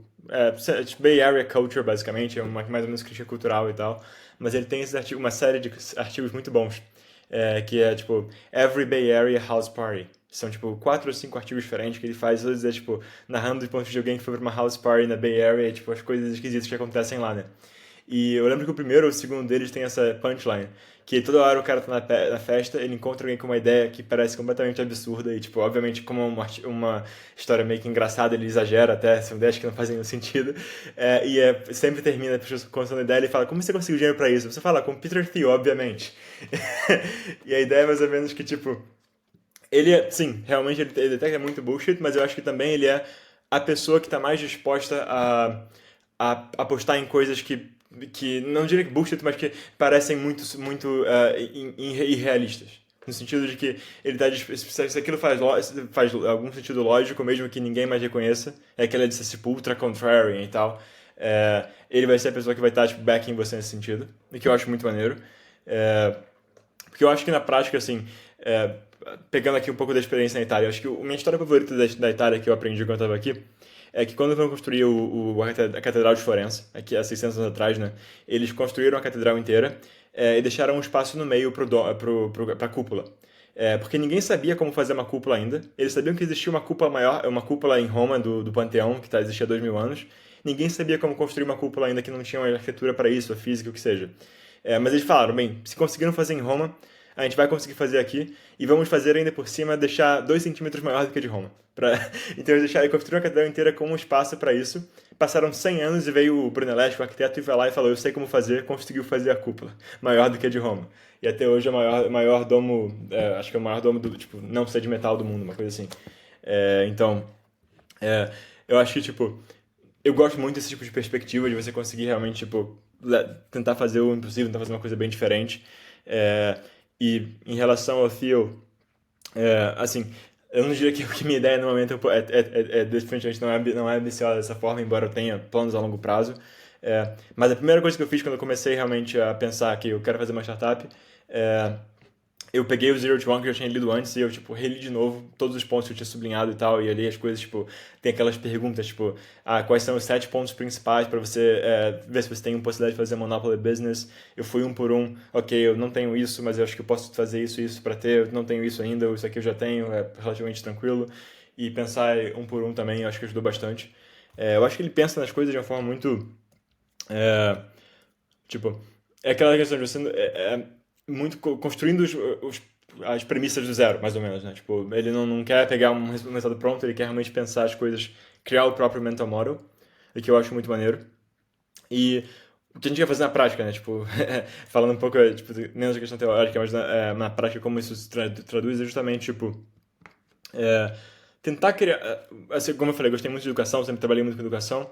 Bay Area Culture, basicamente, mais ou menos crítica cultural e tal. Mas ele tem uma série de artigos muito bons, que é, tipo, Every Bay Area House Party. São, tipo, 4 ou 5 artigos diferentes que ele faz, às vezes, tipo, narrando de ponto de vista de alguém que foi pra uma house party na Bay Area, tipo, as coisas esquisitas que acontecem lá, né? E eu lembro que o primeiro ou o segundo deles tem essa punchline, que toda hora o cara tá na festa, ele encontra alguém com uma ideia que parece completamente absurda e, tipo, obviamente, como é uma história meio que engraçada, ele exagera até, são ideias que não fazem nenhum sentido, sempre termina a pessoa contando a ideia, ele fala, como você conseguiu dinheiro pra isso? Você fala, com Peter Thiel, obviamente. E a ideia é mais ou menos que, tipo, sim, realmente ele até que é muito bullshit, mas eu acho que também ele é a pessoa que tá mais disposta a apostar em coisas que não diria que bullshit, mas que parecem muito irrealistas. No sentido de que ele tá se aquilo faz algum sentido lógico, mesmo que ninguém mais reconheça, é aquela de ser tipo, ultra contrarian e tal, ele vai ser a pessoa que vai estar tipo, backing você nesse sentido, e que eu acho muito maneiro. Porque eu acho que na prática, assim, pegando aqui um pouco da experiência na Itália, eu acho que a minha história favorita da Itália que eu aprendi quando eu estava aqui é que quando foram construir a Catedral de Florença, aqui há 600 anos atrás, né, eles construíram a catedral inteira e deixaram um espaço no meio para a cúpula. Porque ninguém sabia como fazer uma cúpula ainda. Eles sabiam que existia uma cúpula maior, uma cúpula em Roma do Panteão, que existia há 2000 anos. Ninguém sabia como construir uma cúpula ainda que não tinha uma arquitetura para isso, a física, o que seja. Mas eles falaram, bem, se conseguiram fazer em Roma, a gente vai conseguir fazer aqui e vamos fazer ainda por cima, deixar 2 centímetros maior do que a de Roma. Então eles construíram a catedral inteira com um espaço para isso. Passaram 100 anos e veio o Brunelleschi, o arquiteto, e foi lá e falou, eu sei como fazer, conseguiu fazer a cúpula, maior do que a de Roma. E até hoje é o maior domo, acho que é o maior domo do, tipo, não ser de metal do mundo, uma coisa assim. Então, eu acho que, tipo, eu gosto muito desse tipo de perspectiva, de você conseguir realmente, tipo, tentar fazer o impossível, tentar fazer uma coisa bem diferente. E em relação ao Theo, assim, eu não diria que minha ideia no momento definitivamente não é ambiciosa dessa forma, embora eu tenha planos a longo prazo. Mas a primeira coisa que eu fiz quando eu comecei realmente a pensar que eu quero fazer uma startup, eu peguei o Zero to One que eu já tinha lido antes e eu, tipo, reli de novo todos os pontos que eu tinha sublinhado e tal, e ali as coisas, tipo, tem aquelas perguntas, tipo, quais são os 7 pontos principais para você ver se você tem uma possibilidade de fazer Monopoly Business. Eu fui um por um, ok, eu não tenho isso, mas eu acho que eu posso fazer isso para ter, eu não tenho isso ainda, isso aqui eu já tenho, é relativamente tranquilo. E pensar um por um também, eu acho que ajudou bastante. Eu acho que ele pensa nas coisas de uma forma muito, tipo, é aquela questão de você muito construindo as premissas do zero, mais ou menos, né? Tipo, ele não quer pegar um resultado pronto, ele quer realmente pensar as coisas, criar o próprio mental model, o que eu acho muito maneiro. E o que a gente quer fazer na prática, né? Tipo, falando um pouco, tipo, menos da questão teórica, mas na prática como isso se traduz é justamente, tipo, tentar criar, assim, como eu falei, eu gostei muito de educação, sempre trabalhei muito com educação.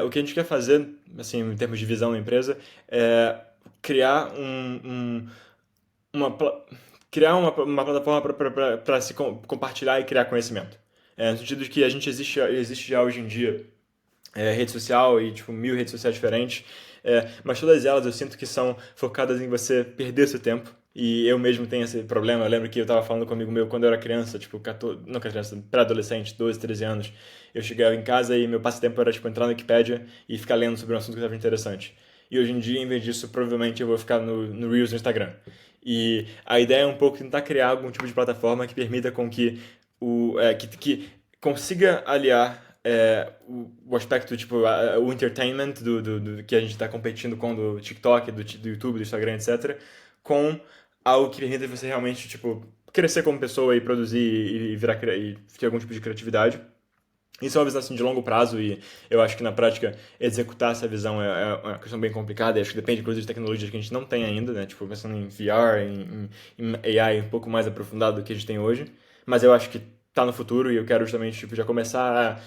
O que a gente quer fazer, assim, em termos de visão da empresa, é criar uma, pla- uma plataforma para se compartilhar e criar conhecimento. No sentido de que a gente existe já hoje em dia rede social e tipo 1000 redes sociais diferentes, mas todas elas eu sinto que são focadas em você perder seu tempo. E eu mesmo tenho esse problema. Eu lembro que eu estava falando com um amigo meu quando eu era criança, tipo, 14, não criança, pré-adolescente, 12, 13 anos. Eu chegava em casa e meu passatempo era tipo entrar no Wikipedia e ficar lendo sobre um assunto que estava interessante. E hoje em dia, em vez disso, provavelmente eu vou ficar no Reels no Instagram. E a ideia é um pouco tentar criar algum tipo de plataforma que permita com que que consiga aliar o aspecto, tipo, o entertainment do que a gente está competindo com do TikTok, do YouTube, do Instagram, etc., com algo que permita você realmente, tipo, crescer como pessoa e produzir e virar e ter algum tipo de criatividade. Isso é uma visão assim, de longo prazo e eu acho que na prática executar essa visão é uma questão bem complicada e acho que depende inclusive de tecnologias que a gente não tem ainda, né? Tipo, pensando em VR, em AI um pouco mais aprofundado do que a gente tem hoje. Mas eu acho que tá no futuro e eu quero justamente tipo, já começar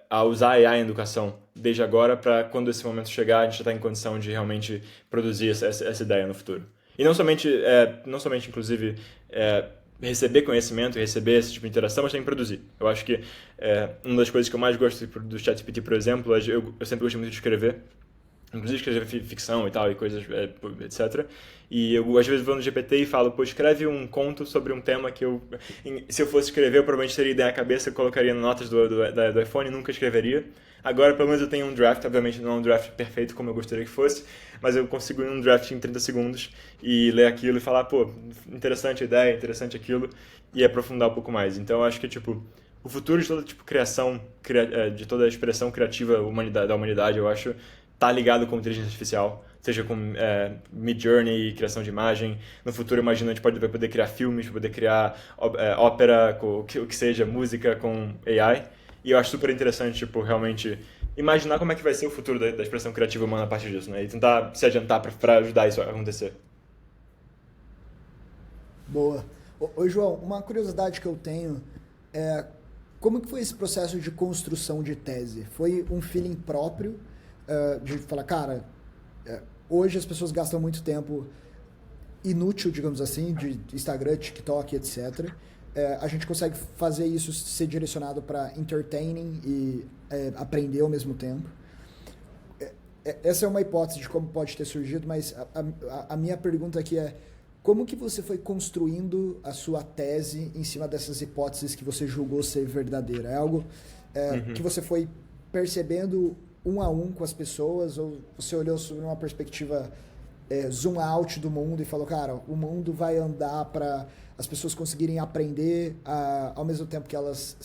a usar AI em educação desde agora para quando esse momento chegar a gente já estar em condição de realmente produzir essa ideia no futuro. E não somente inclusive, receber conhecimento, receber esse tipo de interação, mas também produzir. Eu acho que uma das coisas que eu mais gosto do ChatGPT, por exemplo, eu sempre gostei muito de escrever, inclusive escrever ficção e tal, e coisas, etc. E eu, às vezes, vou no GPT e falo, pô, escreve um conto sobre um tema que se eu fosse escrever, eu provavelmente teria ideia na cabeça, eu colocaria notas do iPhone e nunca escreveria. Agora, pelo menos, eu tenho um draft, obviamente não é um draft perfeito como eu gostaria que fosse, mas eu consigo ir num draft em 30 segundos e ler aquilo e falar, pô, interessante a ideia, interessante aquilo, e aprofundar um pouco mais. Então, eu acho que, tipo, o futuro de toda, tipo, criação, de toda a expressão criativa da humanidade, eu acho, tá ligado com inteligência artificial, seja com Midjourney, criação de imagem. No futuro, imagino, a gente vai poder criar filmes, vai poder criar ópera, o que seja, música com AI. E eu acho super interessante, tipo, realmente imaginar como é que vai ser o futuro da expressão criativa humana a partir disso, né? E tentar se adiantar para ajudar isso a acontecer. Boa. Ô, João, uma curiosidade que eu tenho é como que foi esse processo de construção de tese? Foi um feeling próprio de falar, cara, hoje as pessoas gastam muito tempo inútil, digamos assim, de Instagram, TikTok, etc. A gente consegue fazer isso ser direcionado para entertaining e aprender ao mesmo tempo. Essa é uma hipótese de como pode ter surgido, mas a minha pergunta aqui é como que você foi construindo a sua tese em cima dessas hipóteses que você julgou ser verdadeira? É algo que você foi percebendo um a um com as pessoas ou você olhou sobre uma perspectiva zoom out do mundo e falou, cara, o mundo vai andar para as pessoas conseguirem aprender ao mesmo tempo que elas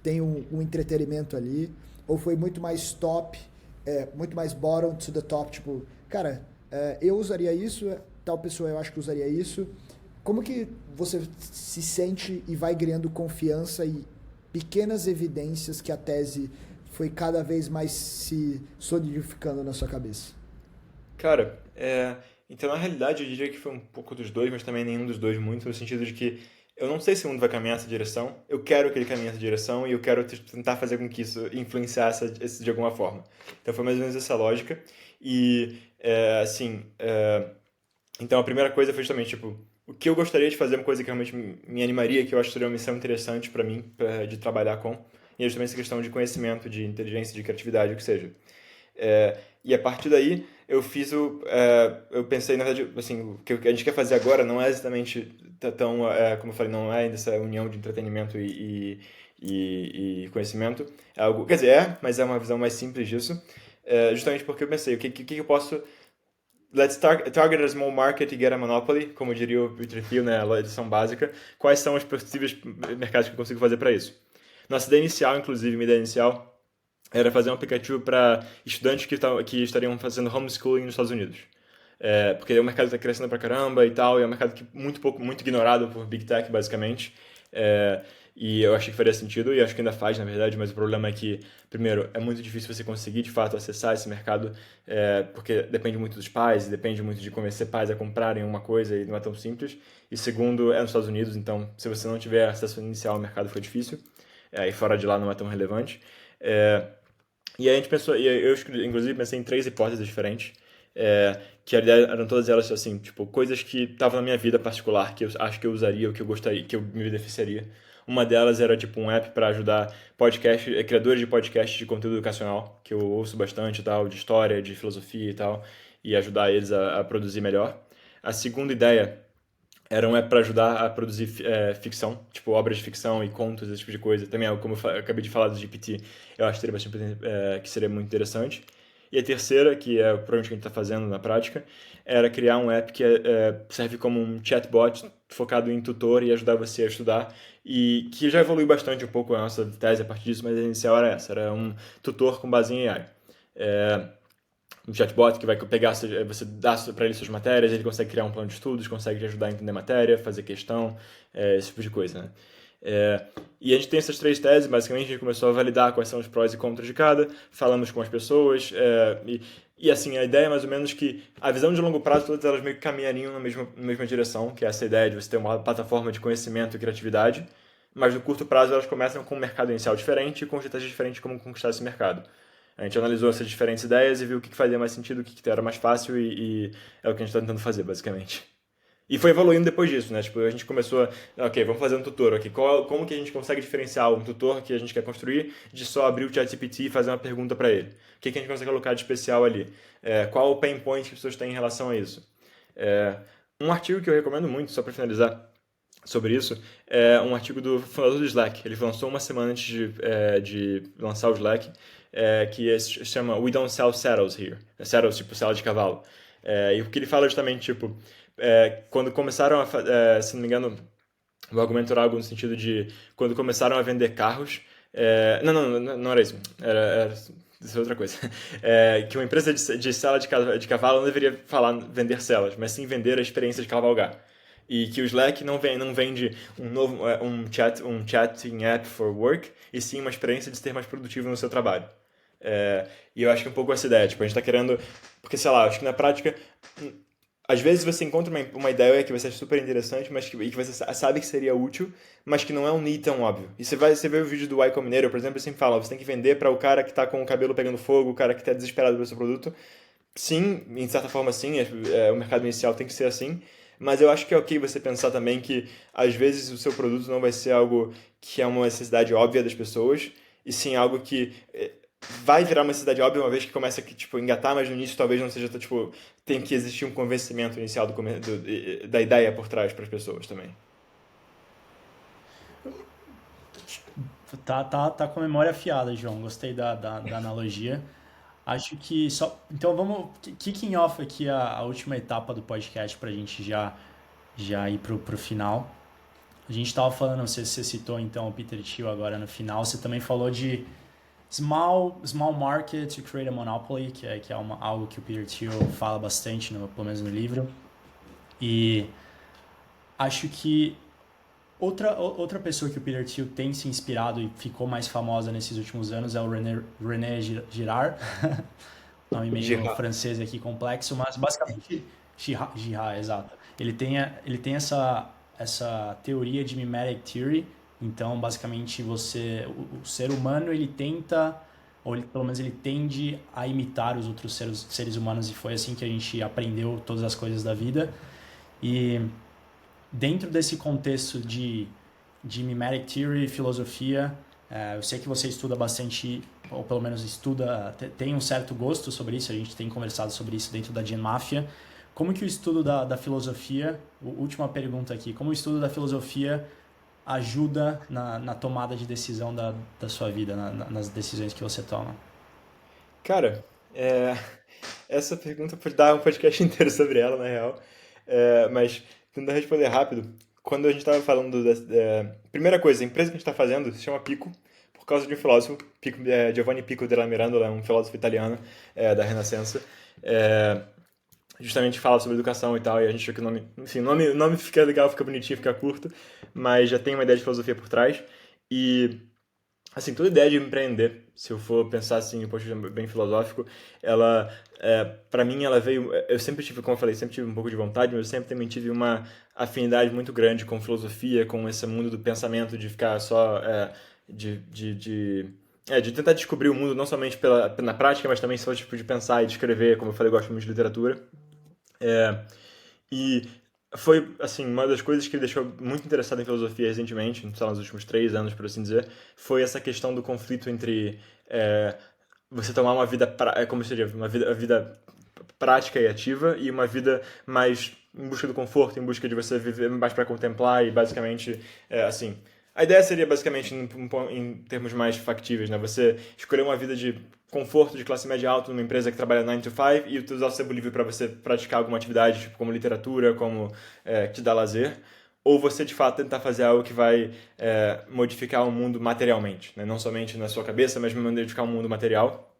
têm um entretenimento ali? Ou foi muito mais top, muito mais bottom to the top, tipo, cara, eu usaria isso, tal pessoa eu acho que usaria isso. Como que você se sente e vai ganhando confiança e pequenas evidências que a tese foi cada vez mais se solidificando na sua cabeça? Cara, então na realidade eu diria que foi um pouco dos dois, mas também nenhum dos dois muito, no sentido de que eu não sei se o mundo vai caminhar nessa direção, eu quero que ele caminhe nessa direção e eu quero tentar fazer com que isso influenciasse de alguma forma. Então foi mais ou menos essa lógica. E, assim, então a primeira coisa foi justamente, tipo, o que eu gostaria de fazer, uma coisa que realmente me animaria, que eu acho que seria uma missão interessante para mim, de trabalhar com, e é justamente essa questão de conhecimento, de inteligência, de criatividade, o que seja. E a partir daí eu pensei, na verdade, assim, o que a gente quer fazer agora não é exatamente tão, como eu falei, não é ainda essa união de entretenimento e conhecimento. É algo, quer dizer, mas é uma visão mais simples disso. Justamente porque eu pensei, o que eu posso... Let's target a small market e get a monopoly, como diria o Peter Thiel, né, a edição básica. Quais são os possíveis mercados que eu consigo fazer para isso? Nossa ideia inicial, inclusive, minha ideia inicial, era fazer um aplicativo para estudantes que estariam fazendo homeschooling nos Estados Unidos. Porque o mercado está crescendo pra caramba e tal, e é um mercado muito ignorado por Big Tech, basicamente. E eu achei que faria sentido, e acho que ainda faz, na verdade, mas o problema é que, primeiro, é muito difícil você conseguir, de fato, acessar esse mercado, porque depende muito dos pais, e depende muito de convencer pais a comprarem uma coisa, e não é tão simples. E segundo, é nos Estados Unidos, então, se você não tiver acesso inicial ao mercado, fica difícil. E fora de lá não é tão relevante. E aí a gente pensou, e eu inclusive pensei em 3 hipóteses diferentes, que a ideia eram todas elas assim, tipo, coisas que estavam na minha vida particular, que eu acho que eu usaria, ou que eu gostaria, que eu me beneficiaria. Uma delas era tipo um app para ajudar criadores de podcast de conteúdo educacional, que eu ouço bastante e tal, de história, de filosofia e tal, e ajudar eles a produzir melhor. A segunda ideia era um app para ajudar a produzir ficção, tipo obras de ficção e contos, esse tipo de coisa. Também, como eu acabei de falar do GPT, eu acho que que seria muito interessante. E a terceira, que é provavelmente o que a gente está fazendo na prática, era criar um app que serve como um chatbot focado em tutor e ajudar você a estudar, e que já evoluiu bastante um pouco a nossa tese a partir disso, mas a inicial era essa, era um tutor com base em AI. Um chatbot que vai pegar, você dá para ele suas matérias, ele consegue criar um plano de estudos, consegue te ajudar a entender a matéria, fazer questão, esse tipo de coisa, né? E a gente tem essas 3 teses, basicamente a gente começou a validar quais são os prós e contras de cada, falamos com as pessoas, e assim, a ideia é mais ou menos que a visão de longo prazo, todas elas meio que caminhariam na mesma direção, que é essa ideia de você ter uma plataforma de conhecimento e criatividade, mas no curto prazo elas começam com um mercado inicial diferente e com estratégias diferentes de como conquistar esse mercado. A gente analisou essas diferentes ideias e viu o que fazia mais sentido, o que era mais fácil, e é o que a gente está tentando fazer, basicamente. E foi evoluindo depois disso, né? Tipo, a gente começou ok, vamos fazer um tutor aqui. Como que a gente consegue diferenciar um tutor que a gente quer construir de só abrir o ChatGPT e fazer uma pergunta para ele? O que a gente consegue colocar de especial ali? Qual o pain point que as pessoas têm em relação a isso? Um artigo que eu recomendo muito, só para finalizar, sobre isso, é um artigo do fundador do Slack. Ele lançou uma semana antes de lançar o Slack, que se chama We Don't Sell Saddles Here. Saddles, tipo, sela de cavalo. E o que ele fala justamente, tipo, quando começaram se não me engano, o argumento era algo no sentido de quando começaram a vender carros. Não era isso. Era isso é outra coisa. Que uma empresa de sela de cavalo não deveria vender selas, mas sim vender a experiência de cavalgar. E que o Slack não vende um chatting app for work, e sim uma experiência de ser mais produtivo no seu trabalho. E eu acho que é um pouco essa ideia. Tipo, a gente está querendo... Porque, sei lá, acho que na prática... Às vezes você encontra uma ideia que vai ser super interessante, mas que você sabe que seria útil, mas que não é um need tão óbvio. E você vê o vídeo do Y Combinator, por exemplo, ele sempre fala, você tem que vender para o cara que está com o cabelo pegando fogo, o cara que está desesperado pelo seu produto. Sim, em certa forma sim, o mercado inicial tem que ser assim, mas eu acho que é ok você pensar também que às vezes o seu produto não vai ser algo que é uma necessidade óbvia das pessoas, e sim algo que vai virar uma necessidade óbvia uma vez que começa a tipo, engatar, mas no início talvez não seja, tipo, tem que existir um convencimento inicial da ideia por trás para as pessoas também. Tá com a memória afiada, João. Gostei da analogia. Acho que só. Então vamos kicking off aqui a última etapa do podcast para a gente já ir pro final. A gente estava falando, você citou então o Peter Thiel agora no final. Você também falou de small market to create a monopoly, que é algo que o Peter Thiel fala bastante, pelo menos no livro. E acho que outra pessoa que o Peter Thiel tem se inspirado e ficou mais famosa nesses últimos anos é o René Girard. Nome meio francês aqui complexo, mas basicamente Girard, exato. Ele tem essa teoria de mimetic theory. Então, basicamente, o ser humano, ele tenta, ou pelo menos ele tende a imitar os outros seres humanos, e foi assim que a gente aprendeu todas as coisas da vida. E dentro desse contexto de mimetic theory e filosofia, eu sei que você estuda bastante, ou pelo menos tem um certo gosto sobre isso, a gente tem conversado sobre isso dentro da Gen Mafia. Como que o estudo da filosofia, última pergunta aqui, como o estudo da filosofia ajuda na tomada de decisão da sua vida, nas decisões que você toma? Cara, essa pergunta pode dar um podcast inteiro sobre ela, na real. Mas, tentando responder rápido, quando a gente estava falando primeira coisa, a empresa que a gente está fazendo se chama Pico, por causa de um filósofo, Giovanni Pico della Mirandola, um filósofo italiano da Renascença. Justamente fala sobre educação e tal, e a gente achou que o nome fica legal, fica bonitinho, fica curto, mas já tem uma ideia de filosofia por trás. E, assim, toda ideia de empreender, se eu for pensar assim, um ponto de vista bem filosófico, ela, para mim, ela veio. Eu sempre tive, como eu falei, sempre tive um pouco de vontade, mas eu sempre também tive uma afinidade muito grande com filosofia, com esse mundo do pensamento, de ficar só. De tentar descobrir o mundo não somente na prática, mas também só tipo de pensar e de escrever, como eu falei, eu gosto muito de literatura. É, e foi, assim, uma das coisas que me deixou muito interessado em filosofia recentemente, sei lá, nos últimos 3 anos, por assim dizer, foi essa questão do conflito entre é, você tomar uma vida, como seria, uma vida prática e ativa e uma vida mais em busca do conforto, em busca de você viver mais para contemplar e basicamente, assim, a ideia seria basicamente em termos mais factíveis, né? Você escolher uma vida de conforto de classe média alta numa empresa que trabalha 9 to 5 e usar o seu tempo livre para você praticar alguma atividade, tipo como literatura, como te dá lazer, ou você de fato tentar fazer algo que vai modificar o mundo materialmente, né? Não somente na sua cabeça, mas modificar o mundo material.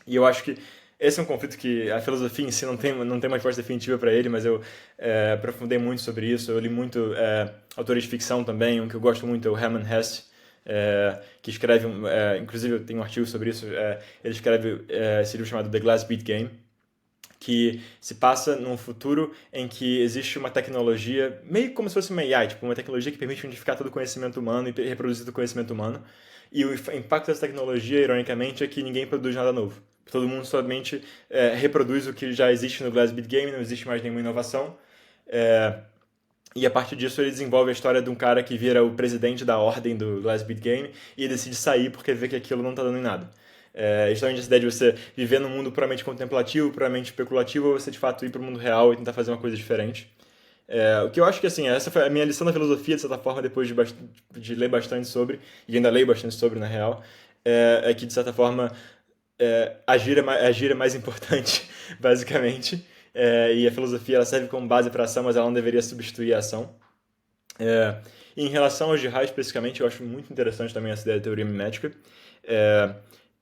E eu acho que esse é um conflito que a filosofia em si não tem uma resposta definitiva para ele, mas eu aprofundei muito sobre isso. Eu li muito autores de ficção também. Um que eu gosto muito é o Hermann Hesse, que escreve, inclusive eu tenho um artigo sobre isso. Ele escreve esse livro chamado The Glass Bead Game, que se passa num futuro em que existe uma tecnologia, meio como se fosse uma AI, tipo uma tecnologia que permite unificar todo o conhecimento humano e reproduzir todo o conhecimento humano. E o impacto dessa tecnologia, ironicamente, é que ninguém produz nada novo. Todo mundo somente reproduz o que já existe no Glass Bead Game, não existe mais nenhuma inovação. É, e a partir disso ele desenvolve a história de um cara que vira o presidente da ordem do Glass Bead Game e decide sair porque vê que aquilo não está dando em nada. Justamente essa ideia de você viver num mundo puramente contemplativo, puramente especulativo, ou você de fato ir para o mundo real e tentar fazer uma coisa diferente. O que eu acho que, assim, essa foi a minha lição da filosofia, de certa forma, depois de ler bastante sobre, e ainda leio bastante sobre, na real, que, de certa forma, agir é mais importante, basicamente. E a filosofia ela serve como base para a ação, mas ela não deveria substituir a ação. Em relação ao jihad, especificamente, eu acho muito interessante também essa ideia da teoria mimética. É,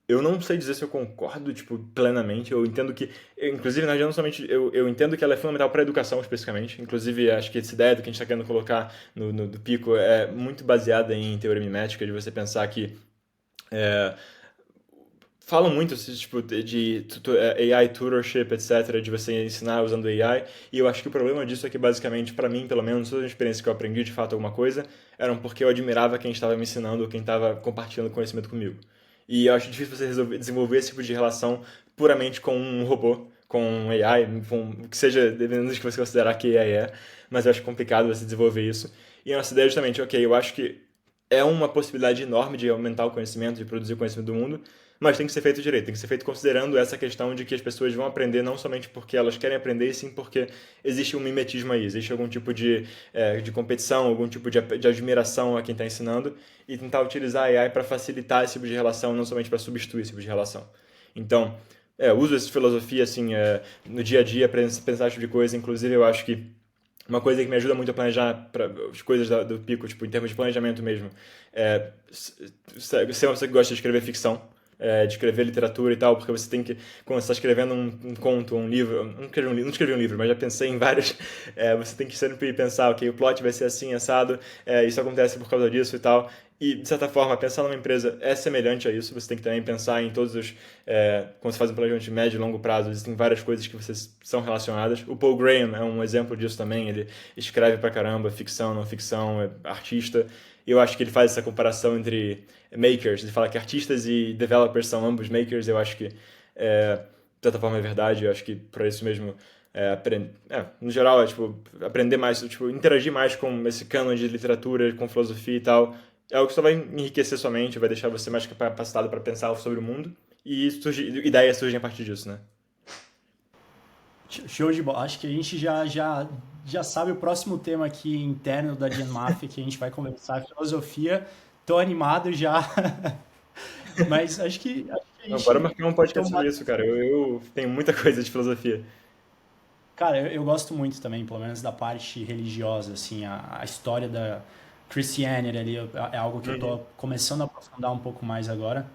eu não sei dizer se eu concordo, tipo, plenamente. Eu entendo que, inclusive, na verdade, não somente, eu entendo que ela é fundamental para a educação, especificamente. Inclusive, acho que essa ideia do que a gente está querendo colocar do Pico é muito baseada em teoria mimética, de você pensar que é, falam muito tipo, AI tutorship, etc., de você ensinar usando AI, e eu acho que o problema disso é que, basicamente, para mim, pelo menos, todas as experiências que eu aprendi de fato alguma coisa eram porque eu admirava quem estava me ensinando ou quem estava compartilhando conhecimento comigo. E eu acho difícil você desenvolver esse tipo de relação puramente com um robô, com um AI, com o que seja, dependendo do que você considerar que AI é, mas eu acho complicado você desenvolver isso. E a nossa ideia é justamente, ok, eu acho que é uma possibilidade enorme de aumentar o conhecimento, de produzir o conhecimento do mundo, mas tem que ser feito direito, tem que ser feito considerando essa questão de que as pessoas vão aprender não somente porque elas querem aprender, e sim porque existe um mimetismo aí, existe algum tipo de competição, algum tipo de admiração a quem está ensinando, e tentar utilizar a AI para facilitar esse tipo de relação, não somente para substituir esse tipo de relação. Então, uso essa filosofia assim, no dia a dia para pensar esse tipo de coisa, inclusive eu acho que uma coisa que me ajuda muito a planejar as coisas do Pico, tipo, em termos de planejamento mesmo, ser uma pessoa que gosta de escrever ficção, de escrever literatura e tal, porque você tem que, quando você está escrevendo um conto, um livro, não escrevi um livro, mas já pensei em vários, você tem que sempre pensar, ok, o plot vai ser assim, assado, isso acontece por causa disso e tal, e, de certa forma, pensar numa empresa é semelhante a isso, você tem que também pensar em todos os, quando você faz um planejamento de médio e longo prazo, existem várias coisas que vocês são relacionadas. O Paul Graham é um exemplo disso também, ele escreve pra caramba, ficção, não ficção, é artista, e eu acho que ele faz essa comparação entre makers, ele fala que artistas e developers são ambos makers, eu acho que, de certa forma, é verdade, eu acho que por isso mesmo, no geral, tipo, aprender mais, tipo, interagir mais com esse canon de literatura, com filosofia e tal, é algo que só vai enriquecer sua mente, vai deixar você mais capacitado para pensar sobre o mundo, e ideias surgem a partir disso, né? Show de bola. Acho que a gente já sabe o próximo tema aqui interno da Gen Mafia que a gente vai conversar, filosofia. Tô animado já. Mas acho que a Não, bora gente marcar um podcast toma. sobre isso, cara. Eu tenho muita coisa de filosofia. Cara, eu gosto muito também, pelo menos da parte religiosa, assim, a história da Christianity ali é algo que eu tô Uhum. começando a aprofundar um pouco mais agora.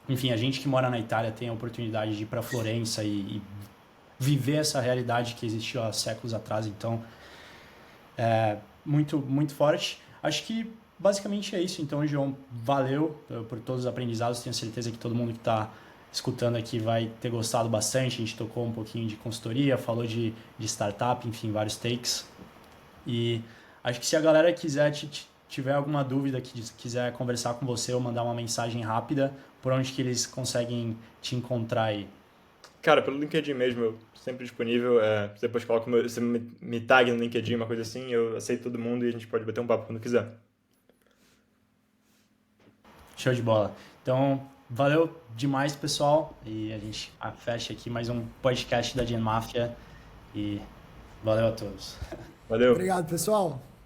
Enfim, a gente que mora na Itália tem a oportunidade de ir para Florença e viver essa realidade que existiu há séculos atrás, então muito, muito forte. Acho que basicamente é isso. Então, João, valeu por todos os aprendizados. Tenho certeza que todo mundo que está escutando aqui vai ter gostado bastante. A gente tocou um pouquinho de consultoria, falou de startup, enfim, vários takes. E acho que se a galera quiser tiver alguma dúvida, que quiser conversar com você ou mandar uma mensagem rápida, por onde que eles conseguem te encontrar aí? Cara, pelo LinkedIn mesmo, eu sempre disponível. Você depois coloca, você me tag no LinkedIn, uma coisa assim, eu aceito todo mundo e a gente pode bater um papo quando quiser. Show de bola. Então, valeu demais, pessoal. E a gente fecha aqui mais um podcast da Gen Mafia. E valeu a todos. Valeu! Obrigado, pessoal.